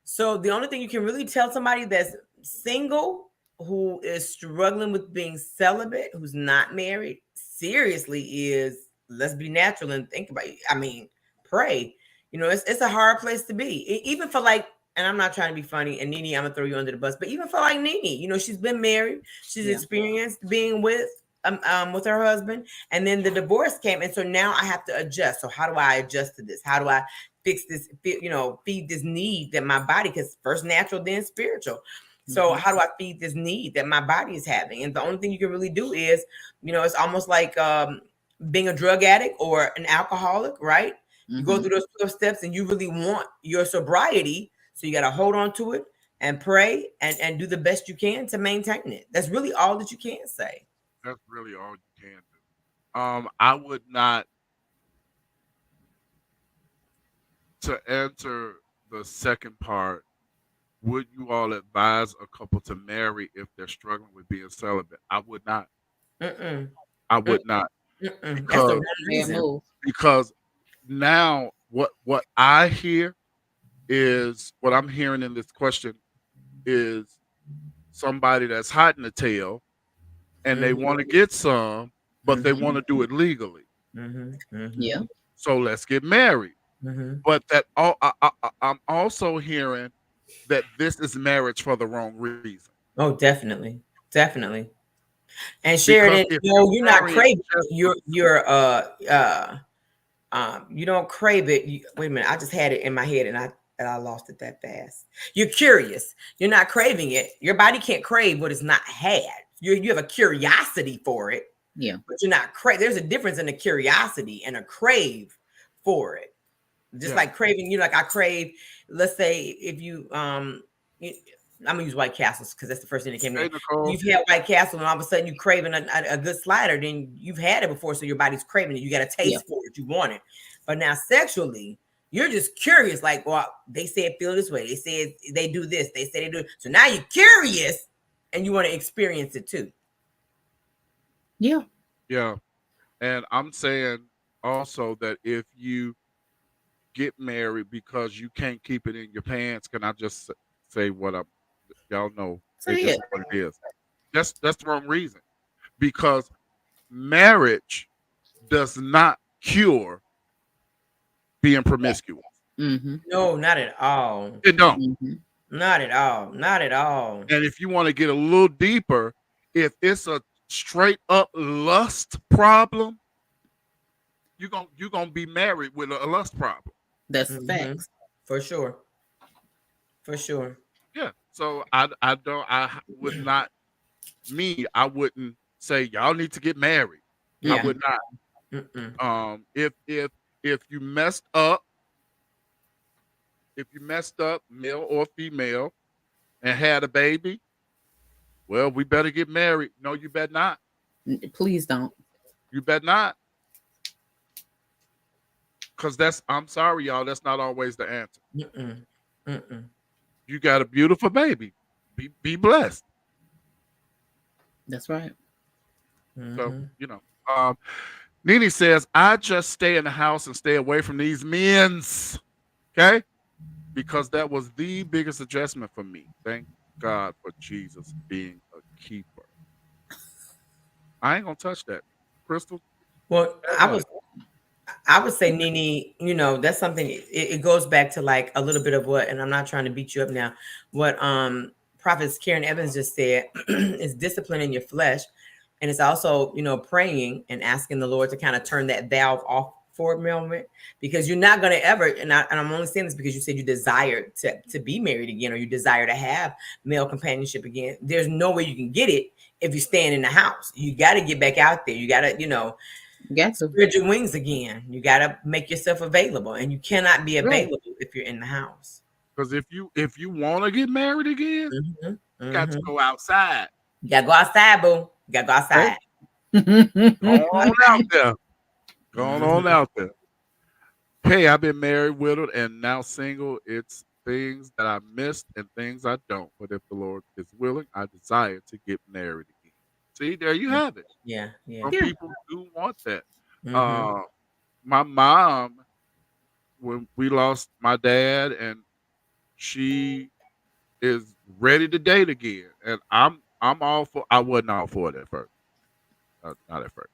So the only thing you can really tell somebody that's single who is struggling with being celibate, who's not married, seriously is let's be natural and think about it. I mean, pray. It's a hard place to be. Even for and I'm not trying to be funny, and Nene, I'm gonna throw you under the bus, but even for Nene, she's been married, she's experienced being with her husband, and then the divorce came, and so now I have to adjust. So how do I adjust to this? How do I fix this? Feed this need that my body, because first natural, then spiritual. So how do I feed this need that my body is having? And the only thing you can really do is, it's almost like being a drug addict or an alcoholic, right? You go through those 12 steps and you really want your sobriety. So you got to hold on to it and pray and do the best you can to maintain it. That's really all that you can say. That's really all you can do. I would not, to answer the second part, would you all advise a couple to marry if they're struggling with being celibate? I would not. I would not. Because now what I hear is, what I'm hearing in this question is somebody that's hiding the tail and they want to get some, but they want to do it legally. Yeah. So let's get married. But I'm also hearing that this is marriage for the wrong reason. Oh, definitely. And Sheridan, you're not craving. You don't crave it. Wait a minute, I just had it in my head and I lost it that fast. You're curious. You're not craving it. Your body can't crave what is not had. You have a curiosity for it. Yeah. But you're not there's a difference in a curiosity and a crave for it. Just like craving, like I crave, let's say if you I'm gonna use White Castles because that's the first thing that came in. You've had White Castle and all of a sudden you're craving a good slider, then you've had it before, so your body's craving it. You got a taste for it, you want it. But now sexually, you're just curious, like, well, they say it feel this way. They say they do this. They say they do it. So now you're curious and you want to experience it too. Yeah. Yeah. And I'm saying also that if you get married because you can't keep it in your pants, can I just say what y'all know? It's what it is. That's the wrong reason. Because marriage does not cure being promiscuous. Mm-hmm. No, not at all. It don't. Mm-hmm. Not at all. Not at all. And if you want to get a little deeper, if it's a straight up lust problem, you're gonna be married with a lust problem. That's facts. For sure. For sure. Yeah. So I would not I wouldn't say y'all need to get married. Yeah. I would not. Mm-mm. If you messed up, male or female, and had a baby, well, we better get married. No, you better not. Please don't. You better not. Because I'm sorry, y'all, that's not always the answer. Mm-mm. Mm-mm. You got a beautiful baby. Be blessed. That's right. So, Nene says, I just stay in the house and stay away from these men's. Okay? Because that was the biggest adjustment for me. Thank God for Jesus being a keeper. I ain't gonna touch that. Crystal? Well, I would say, Nene, that's something, it goes back to like a little bit of what, and I'm not trying to beat you up now, what Prophet Karen Evans just said is discipline in your flesh. And it's also, praying and asking the Lord to kind of turn that valve off for a moment, because you're not going to ever, and I'm only saying this because you said you desire to be married again, or you desire to have male companionship again. There's no way you can get it if you're staying in the house. You got to get back out there. You got to, spread your wings again. You got to make yourself available, and you cannot be available if you're in the house. Because if you want to get married again, you got to go outside. You got to go outside, boo. You got to go outside. Go on out there. Going on out there. Hey, I've been married, widowed, and now single. It's things that I missed and things I don't. But if the Lord is willing, I desire to get married again. See, there you have it. Yeah. Some people do want that. My mom, when we lost my dad, and she is ready to date again, and I'm all for. I wasn't all for it at first, not at first,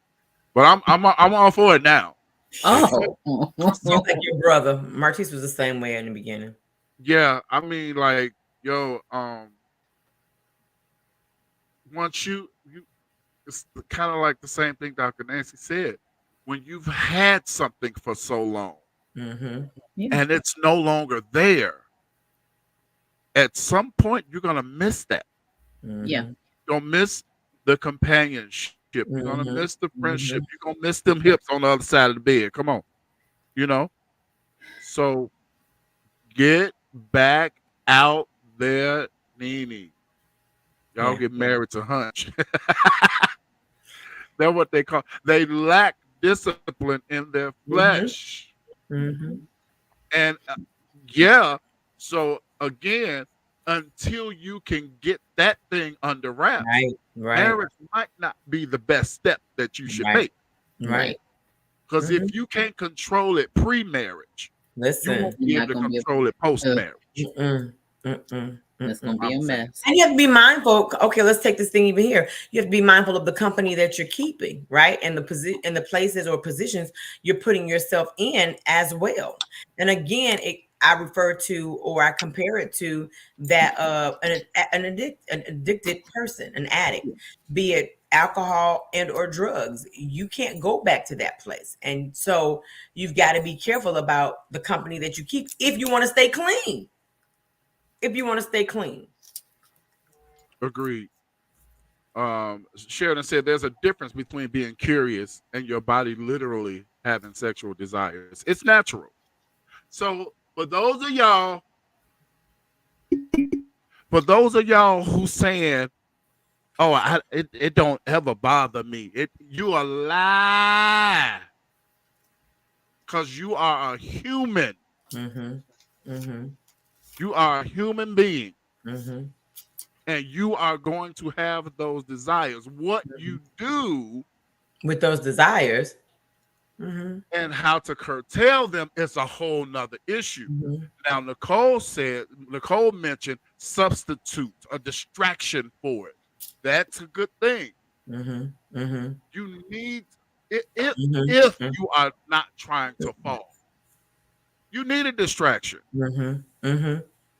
but I'm all for it now. Oh, Seems like your brother Martise was the same way in the beginning. Yeah, I mean, like, once you it's kind of like the same thing Dr. Nancy said. When you've had something for so long, and it's no longer there, at some point you're gonna miss that. Yeah, you're gonna miss the companionship. You're gonna miss the friendship. You're gonna miss them hips on the other side of the bed. Come on, So get back out there, Nene. Y'all get married to hunch. They're what they call. They lack discipline in their flesh. And so again, until you can get that thing under wraps, marriage might not be the best step that you should make. Right. Because if you can't control it pre-marriage, you won't be able to control it post-marriage. It's gonna be a mess. And you have to be mindful. Okay, let's take this thing even here. You have to be mindful of the company that you're keeping, right? And the places or positions you're putting yourself in as well. And again, I refer to, or I compare it to that an addicted person, an addict, be it alcohol and or drugs. You can't go back to that place. And so you've got to be careful about the company that you keep if you want to stay clean. Agreed. Sheridan said there's a difference between being curious and your body literally having sexual desires. It's natural. So for those of y'all who saying, "Oh, it don't ever bother me," you a lie, because you are a human. You are a human being, and you are going to have those desires. What you do with those desires and how to curtail them is a whole nother issue. Now, Nicole mentioned substitute, a distraction for it. That's a good thing. You need it if you are not trying to fall. need a distraction.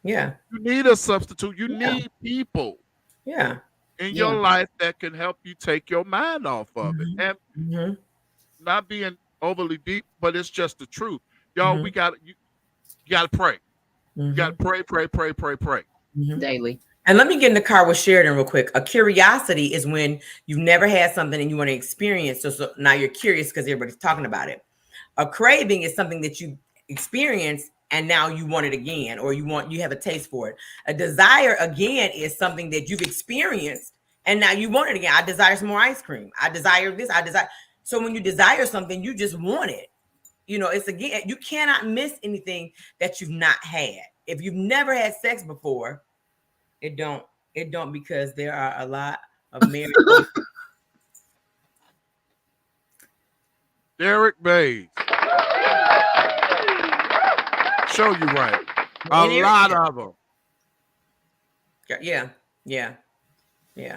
Yeah. You need a substitute. You need people in your life that can help you take your mind off of it. And not being overly deep, but it's just the truth. Y'all, you gotta pray. You gotta pray. Daily. And let me get in the car with Sheridan real quick. A curiosity is when you've never had something and you want to experience. So now you're curious because everybody's talking about it. A craving is something that you experience and now you want it again, or you have a taste for it. A desire, again, is something that you've experienced and now you want it again. I desire some more ice cream. I desire this. So when you desire something, you just want it. You know, it's again, you cannot miss anything that you've not had. If you've never had sex before, it don't because there are a lot of married people. Derek Bays. Show you right. A lot of them. Yeah.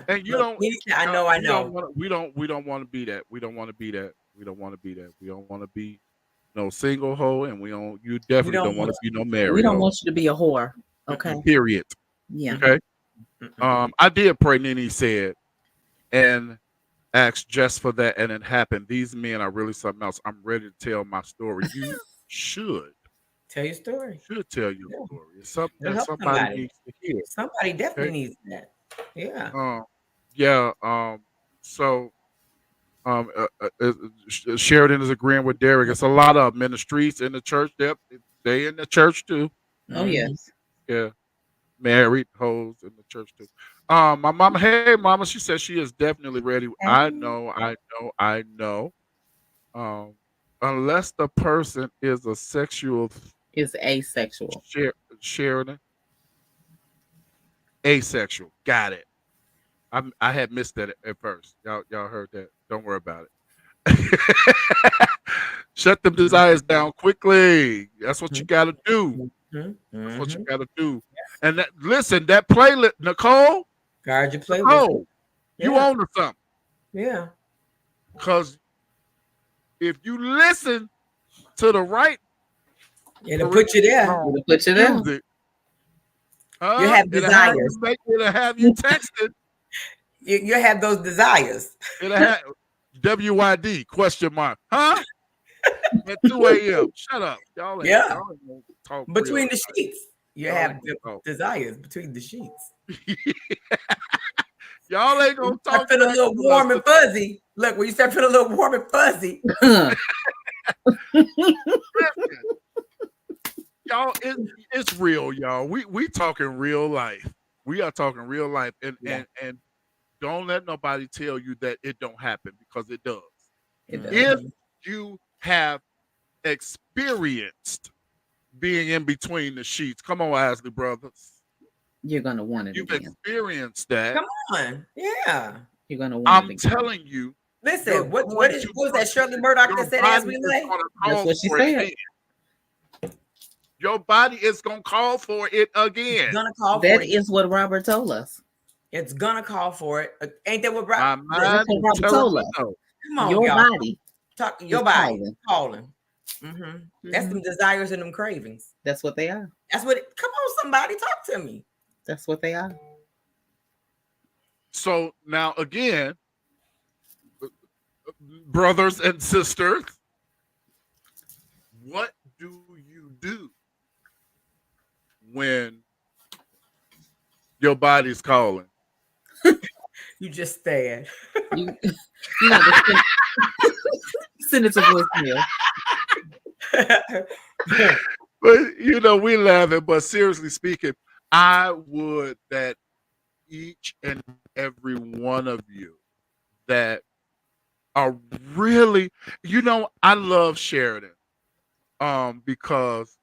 And you don't. I know. We don't want to be that. We don't want to be that. We don't want to be no single hoe, and you definitely don't want to be no married. We don't want you to be a whore. Okay. Period. Yeah. Okay. I did pray, Nene said, and asked just for that, and it happened. These men are really something else. I'm ready to tell my story. You should tell your story. Should tell your story. It's something that somebody needs to hear. Somebody definitely needs that. Yeah. So Sheridan is agreeing with Derek. It's a lot of ministries in the church. They in the church too. Oh yes. Yeah. Married hoes in the church too. My mama, hey mama, she says she is definitely ready. I know. Unless the person is asexual. Sheridan. Asexual. Got it. I had missed that at first. Y'all heard that. Don't worry about it. Shut them desires down quickly. That's what you gotta do. That's what you gotta do. And that playlist, Nicole. Guard your playlist. Nicole, you own to something. Yeah. Because if you listen to the right, it'll put you there. It'll put you there. Music, you have desires. It'll have you texting. You have those desires. It'll have WYD ? Huh? At 2 a.m. Shut up, y'all. Y'all talk between the sheets. You have desires between the sheets. Y'all ain't gonna talk. Start feeling a little warm and fuzzy. Look, when you start feeling a little warm and fuzzy. Y'all, it's real, y'all. We talking real life. We are talking real life, and don't let nobody tell you that it don't happen, because it does. If you have experienced being in between the sheets, come on, Isley Brothers. You're gonna want it. You've experienced that. Come on, yeah. You're gonna want I'm telling you. Listen, what was that Shirley Murdoch that said as we lay? That's what she said. Your body is gonna call for it again. It's gonna call that for it. Is what Robert told us. It's gonna call for it. Ain't that what Robert told us? Come on, your y'all. body. Your body calling. That's them desires and them cravings. That's what they are. That's what. Come on, somebody talk to me. That's what they are. So now again, brothers and sisters, what do you do when your body's calling? You just stand. You have to send it to voicemail. But we laughing, but seriously speaking, I would that each and every one of you that are really, I love Sheridan, because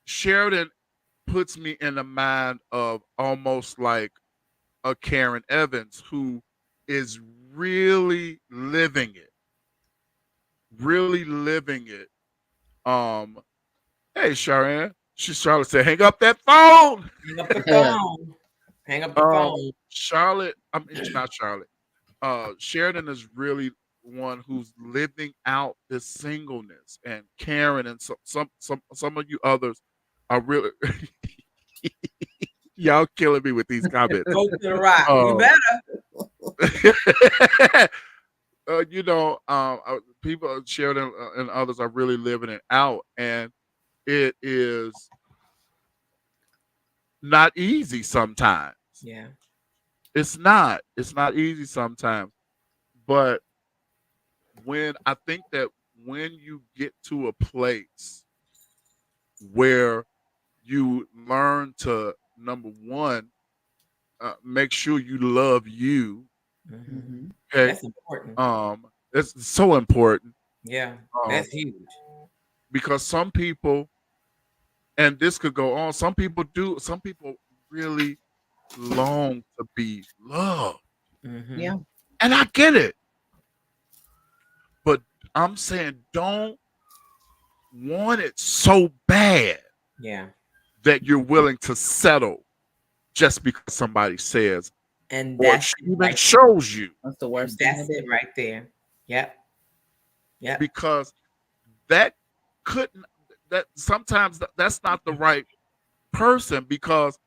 Sheridan puts me in the mind of almost like a Karen Evans, who is really living it. Hey, Sharon. Charlotte said, hang up that phone. Hang up the phone. Hang up the phone. Charlotte, not Charlotte. Sheridan is really one who's living out this singleness, and Karen and some of you others are really y'all killing me with these comments. Go to the rock. You better. People, Sheridan and others are really living it out, and it is not easy sometimes. Yeah. It's not easy sometimes. But I think that when you get to a place where you learn to, number one, make sure you love you. Mm-hmm. Okay. That's important. It's so important. Yeah, that's huge. Because some people, and this could go on, some people really long to be loved. Mm-hmm. Yeah. And I get it. But I'm saying don't want it so bad. Yeah. That you're willing to settle just because somebody says, and that's even shows you. That's the worst. That's it right there. Yep. Yeah. Because sometimes that's not the right person, because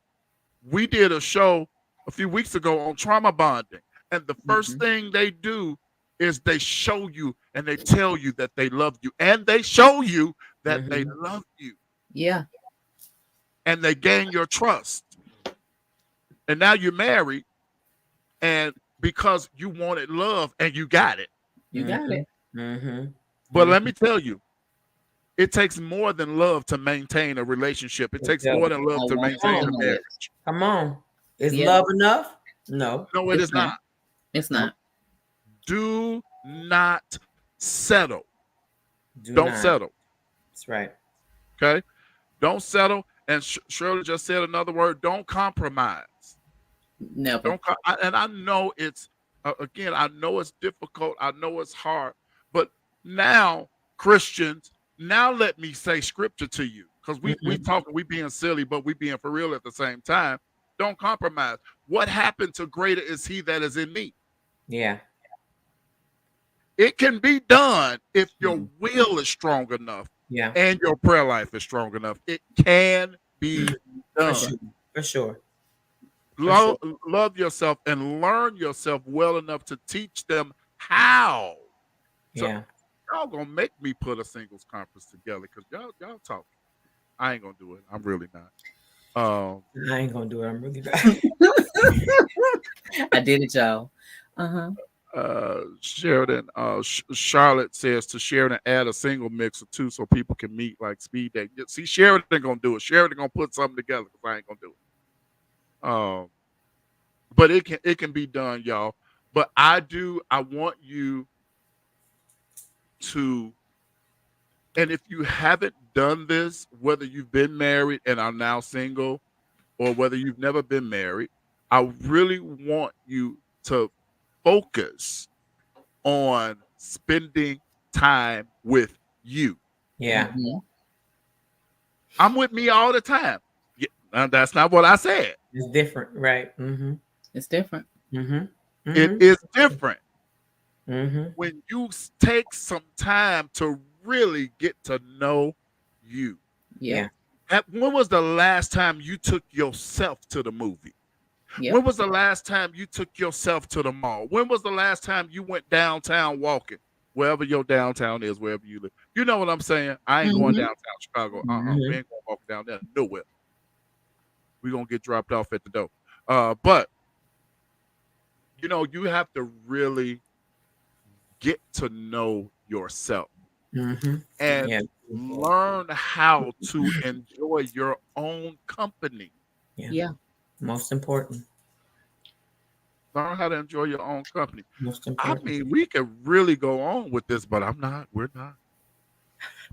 we did a show a few weeks ago on trauma bonding, and the first thing they do is they show you and they tell you that they love you, and they show you that they love you. Yeah. And they gain your trust. And now you're married, and because you wanted love and you got it. You got it. Mm-hmm. But let me tell you, it takes more than love to maintain a relationship. It takes more than love to maintain a marriage. Come on. Is love enough? No, it is not. It's not. Do not settle. Don't settle. That's right. Okay? Don't settle. And Shirley just said another word. Don't compromise. Never. And I know it's, again, I know it's difficult. I know it's hard. But now, Christians, now let me say scripture to you. Because we talking, we being silly, but we being for real at the same time. Don't compromise. What happened to greater is he that is in me? Yeah. It can be done if your will is strong enough. Yeah. And your prayer life is strong enough. It can be done. For sure. Love yourself and learn yourself well enough to teach them how. Yeah. So y'all gonna make me put a singles conference together, because y'all talking. I ain't gonna do it. I'm really not. I ain't gonna do it. I'm really not. I did it, y'all. Sheridan, Charlotte says to Sheridan, add a single mix or two so people can meet like speed date. See, Sheridan gonna do it. Sheridan gonna put something together, because I ain't gonna do it. But it can be done, y'all. But I want you to, and if you haven't done this, whether you've been married and are now single, or whether you've never been married, I really want you to focus on spending time with you. Yeah. I'm with me all the time. Yeah, that's not what I said. It's different, right? It's different. It is different. Mm-hmm. When you take some time to really get to know you. Yeah. When was the last time you took yourself to the movie? When was the last time you took yourself to the mall? When was the last time you went downtown walking? Wherever your downtown is, wherever you live. You know what I'm saying? I ain't going downtown Chicago. We ain't going to walk down there nowhere. We're going to get dropped off at the door. But, you have to really get to know yourself. And learn how to enjoy your own company. Yeah. Most important. Learn how to enjoy your own company. Most important. I mean, we could really go on with this, but we're not.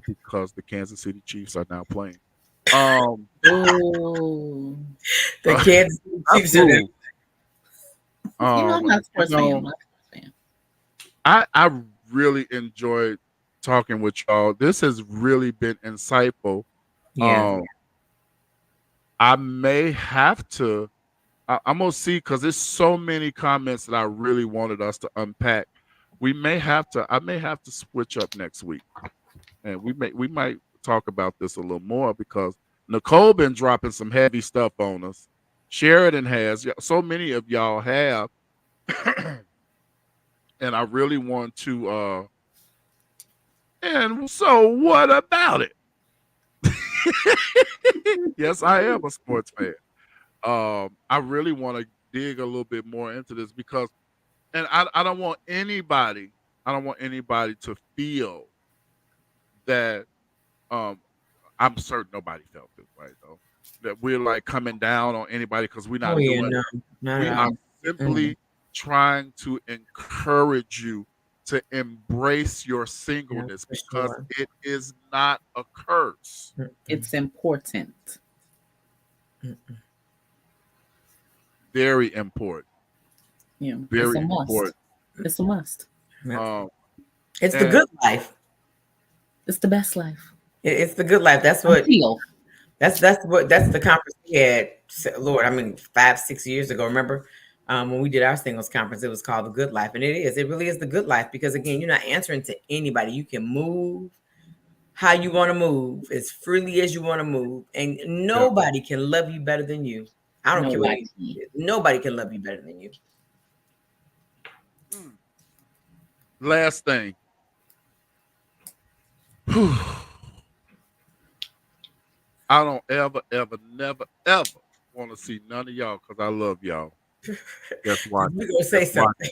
Because the Kansas City Chiefs are now playing. The Kansas City Chiefs are there. I'm not a sports fan. I really enjoyed talking with y'all. This has really been insightful. Yeah. I may have to. I'm gonna see, because there's so many comments that I really wanted us to unpack. I may have to switch up next week, and we might talk about this a little more because Nicole been dropping some heavy stuff on us. Sheridan has, so many of y'all have, and I really want to. And so, what about it? Yes, I am a sports fan. I really want to dig a little bit more into this because, and I don't want anybody, to feel that. I'm certain nobody felt this way though. That we're like coming down on anybody because we're not doing it. We are simply trying to encourage you to embrace your singleness because it is not a curse. It's important. Very important. Yeah, very important. It's a must. It's the good life. It's the best life. It's the good life. That's what. That's the conference we had. Lord, I mean, 5-6 years ago. Remember when we did our singles conference? It was called the Good Life, and it is. It really is the good life because again, you're not answering to anybody. You can move how you want to move as freely as you want to move, and nobody can love you better than you. I don't care what nobody can love you better than you. Last thing. I don't ever, never, ever want to see none of y'all because I love y'all. That's why. You're gonna say something.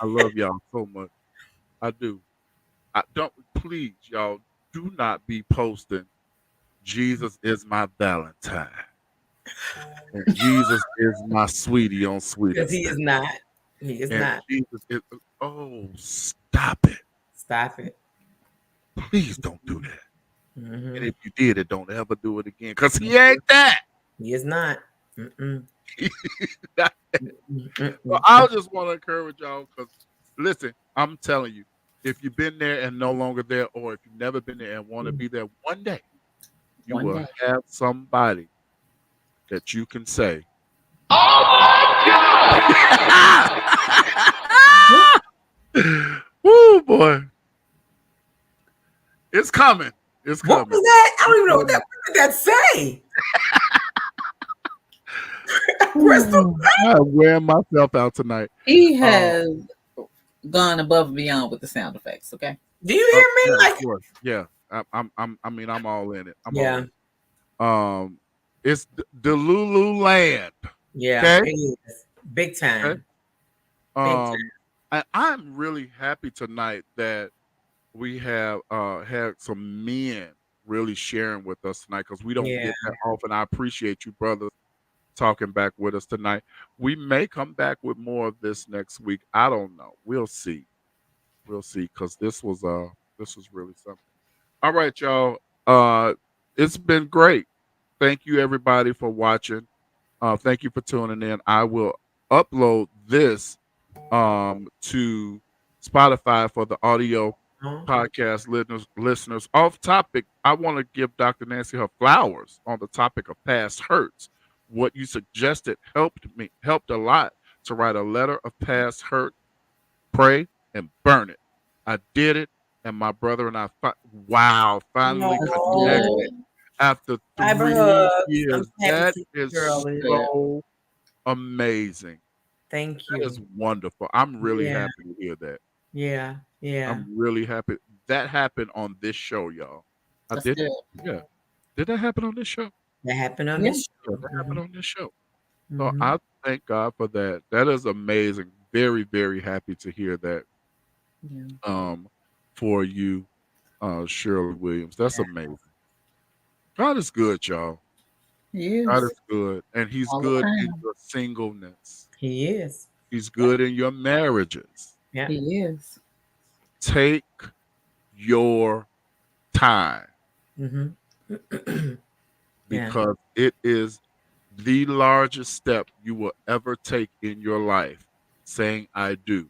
I love y'all so much. I do. Please, y'all, do not be posting Jesus is my Valentine. And Jesus is my sweetie on sweetie. Because he is not. He is not. Jesus is, stop it. Stop it. Please don't do that. Mm-hmm. And if you did it, don't ever do it again. Because he ain't that. He is not. Well, I just want to encourage y'all because, listen, I'm telling you, if you've been there and no longer there, or if you've never been there and want to be there one day, you will have somebody that you can say, "Oh my God!" Woo, boy. It's coming. It's coming. What was that? I don't even know what did that say? I'm wearing myself out tonight. He has gone above and beyond with the sound effects. Okay. Do you hear me? Yeah, of course. Yeah. I'm all in it. It's the Lulu Land. Yeah. Okay? It is. Big time. Okay? I'm really happy tonight that we have had some men really sharing with us tonight because we don't get that often. I appreciate you, brothers, talking back with us tonight. We may come back with more of this next week. I don't know. We'll see. Because this was really something. All right, y'all. It's been great. Thank you, everybody, for watching. Thank you for tuning in. I will upload this to Spotify for the audio podcast listeners. Off topic, I want to give Dr. Nancy her flowers on the topic of past hurts. What you suggested helped a lot to write a letter of past hurt, pray, and burn it. I did it, and my brother and I finally connected after 3 years. That is so amazing. Thank you. That is wonderful. I'm really happy to hear that. Yeah. I'm really happy. That happened on this show, y'all. Did that happen on this show? That happened on this show. That happened on this show. So I thank God for that. That is amazing. Very, very happy to hear that. For you, Shirley Williams. That's amazing. God is good, y'all. God is good. And he's good in your singleness. He is. He's good in your marriages. Yeah. He is. Take your time. Because it is the largest step you will ever take in your life, saying I do.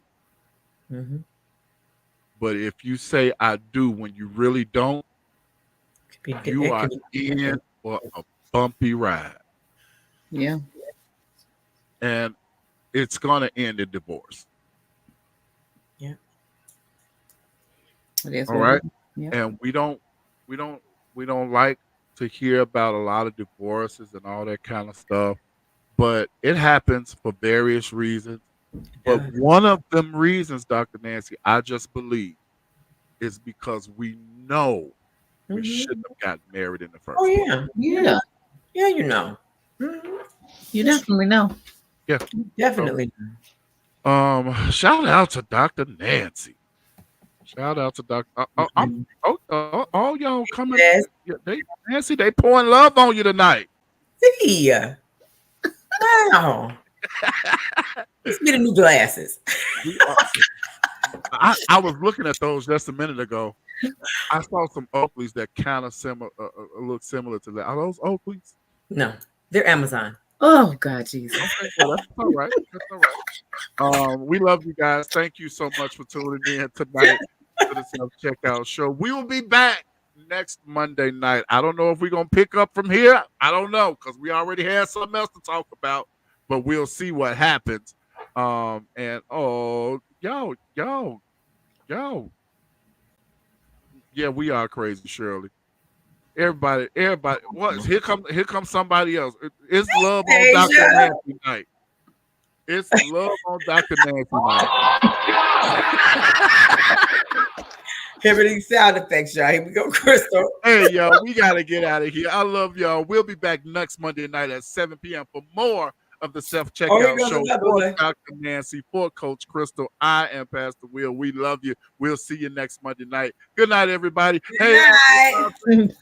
But if you say I do when you really don't, you are in for a bumpy ride. Yeah. And it's going to end in divorce. Yeah. All right. And we don't like to hear about a lot of divorces and all that kind of stuff, but it happens for various reasons. But one of them reasons, Dr. Nancy, I just believe, is because we know we shouldn't have gotten married in the first place. Yeah, you know. You definitely know. Yeah, definitely. Shout out to Dr. Nancy. Shout out to Dr. All y'all coming. Yes. Nancy, they pouring love on you tonight. See ya. Wow. Let's get new glasses. I was looking at those just a minute ago. I saw some Oakleys that kind of look similar to that. Are those Oakleys? No, they're Amazon. Oh God, Jesus. Okay, well, that's all right. That's all right. We love you guys. Thank you so much for tuning in tonight to the Self Checkout Show. We will be back next Monday night. I don't know if we're gonna pick up from here. I don't know because we already had something else to talk about, but we'll see what happens. And yo. Yeah, we are crazy, Shirley. Everybody, what? Here comes somebody else. It's love on Dr. Nancy night. It's love on Dr. Nancy night. Everything sound effects, y'all. Here we go, Crystal. Hey, y'all, we gotta get out of here. I love y'all. We'll be back next Monday night at 7 p.m. for more of the Self Checkout Show. For Dr. Nancy, for Coach Crystal, I am Pastor Will. We love you. We'll see you next Monday night. Good night, everybody. Good night.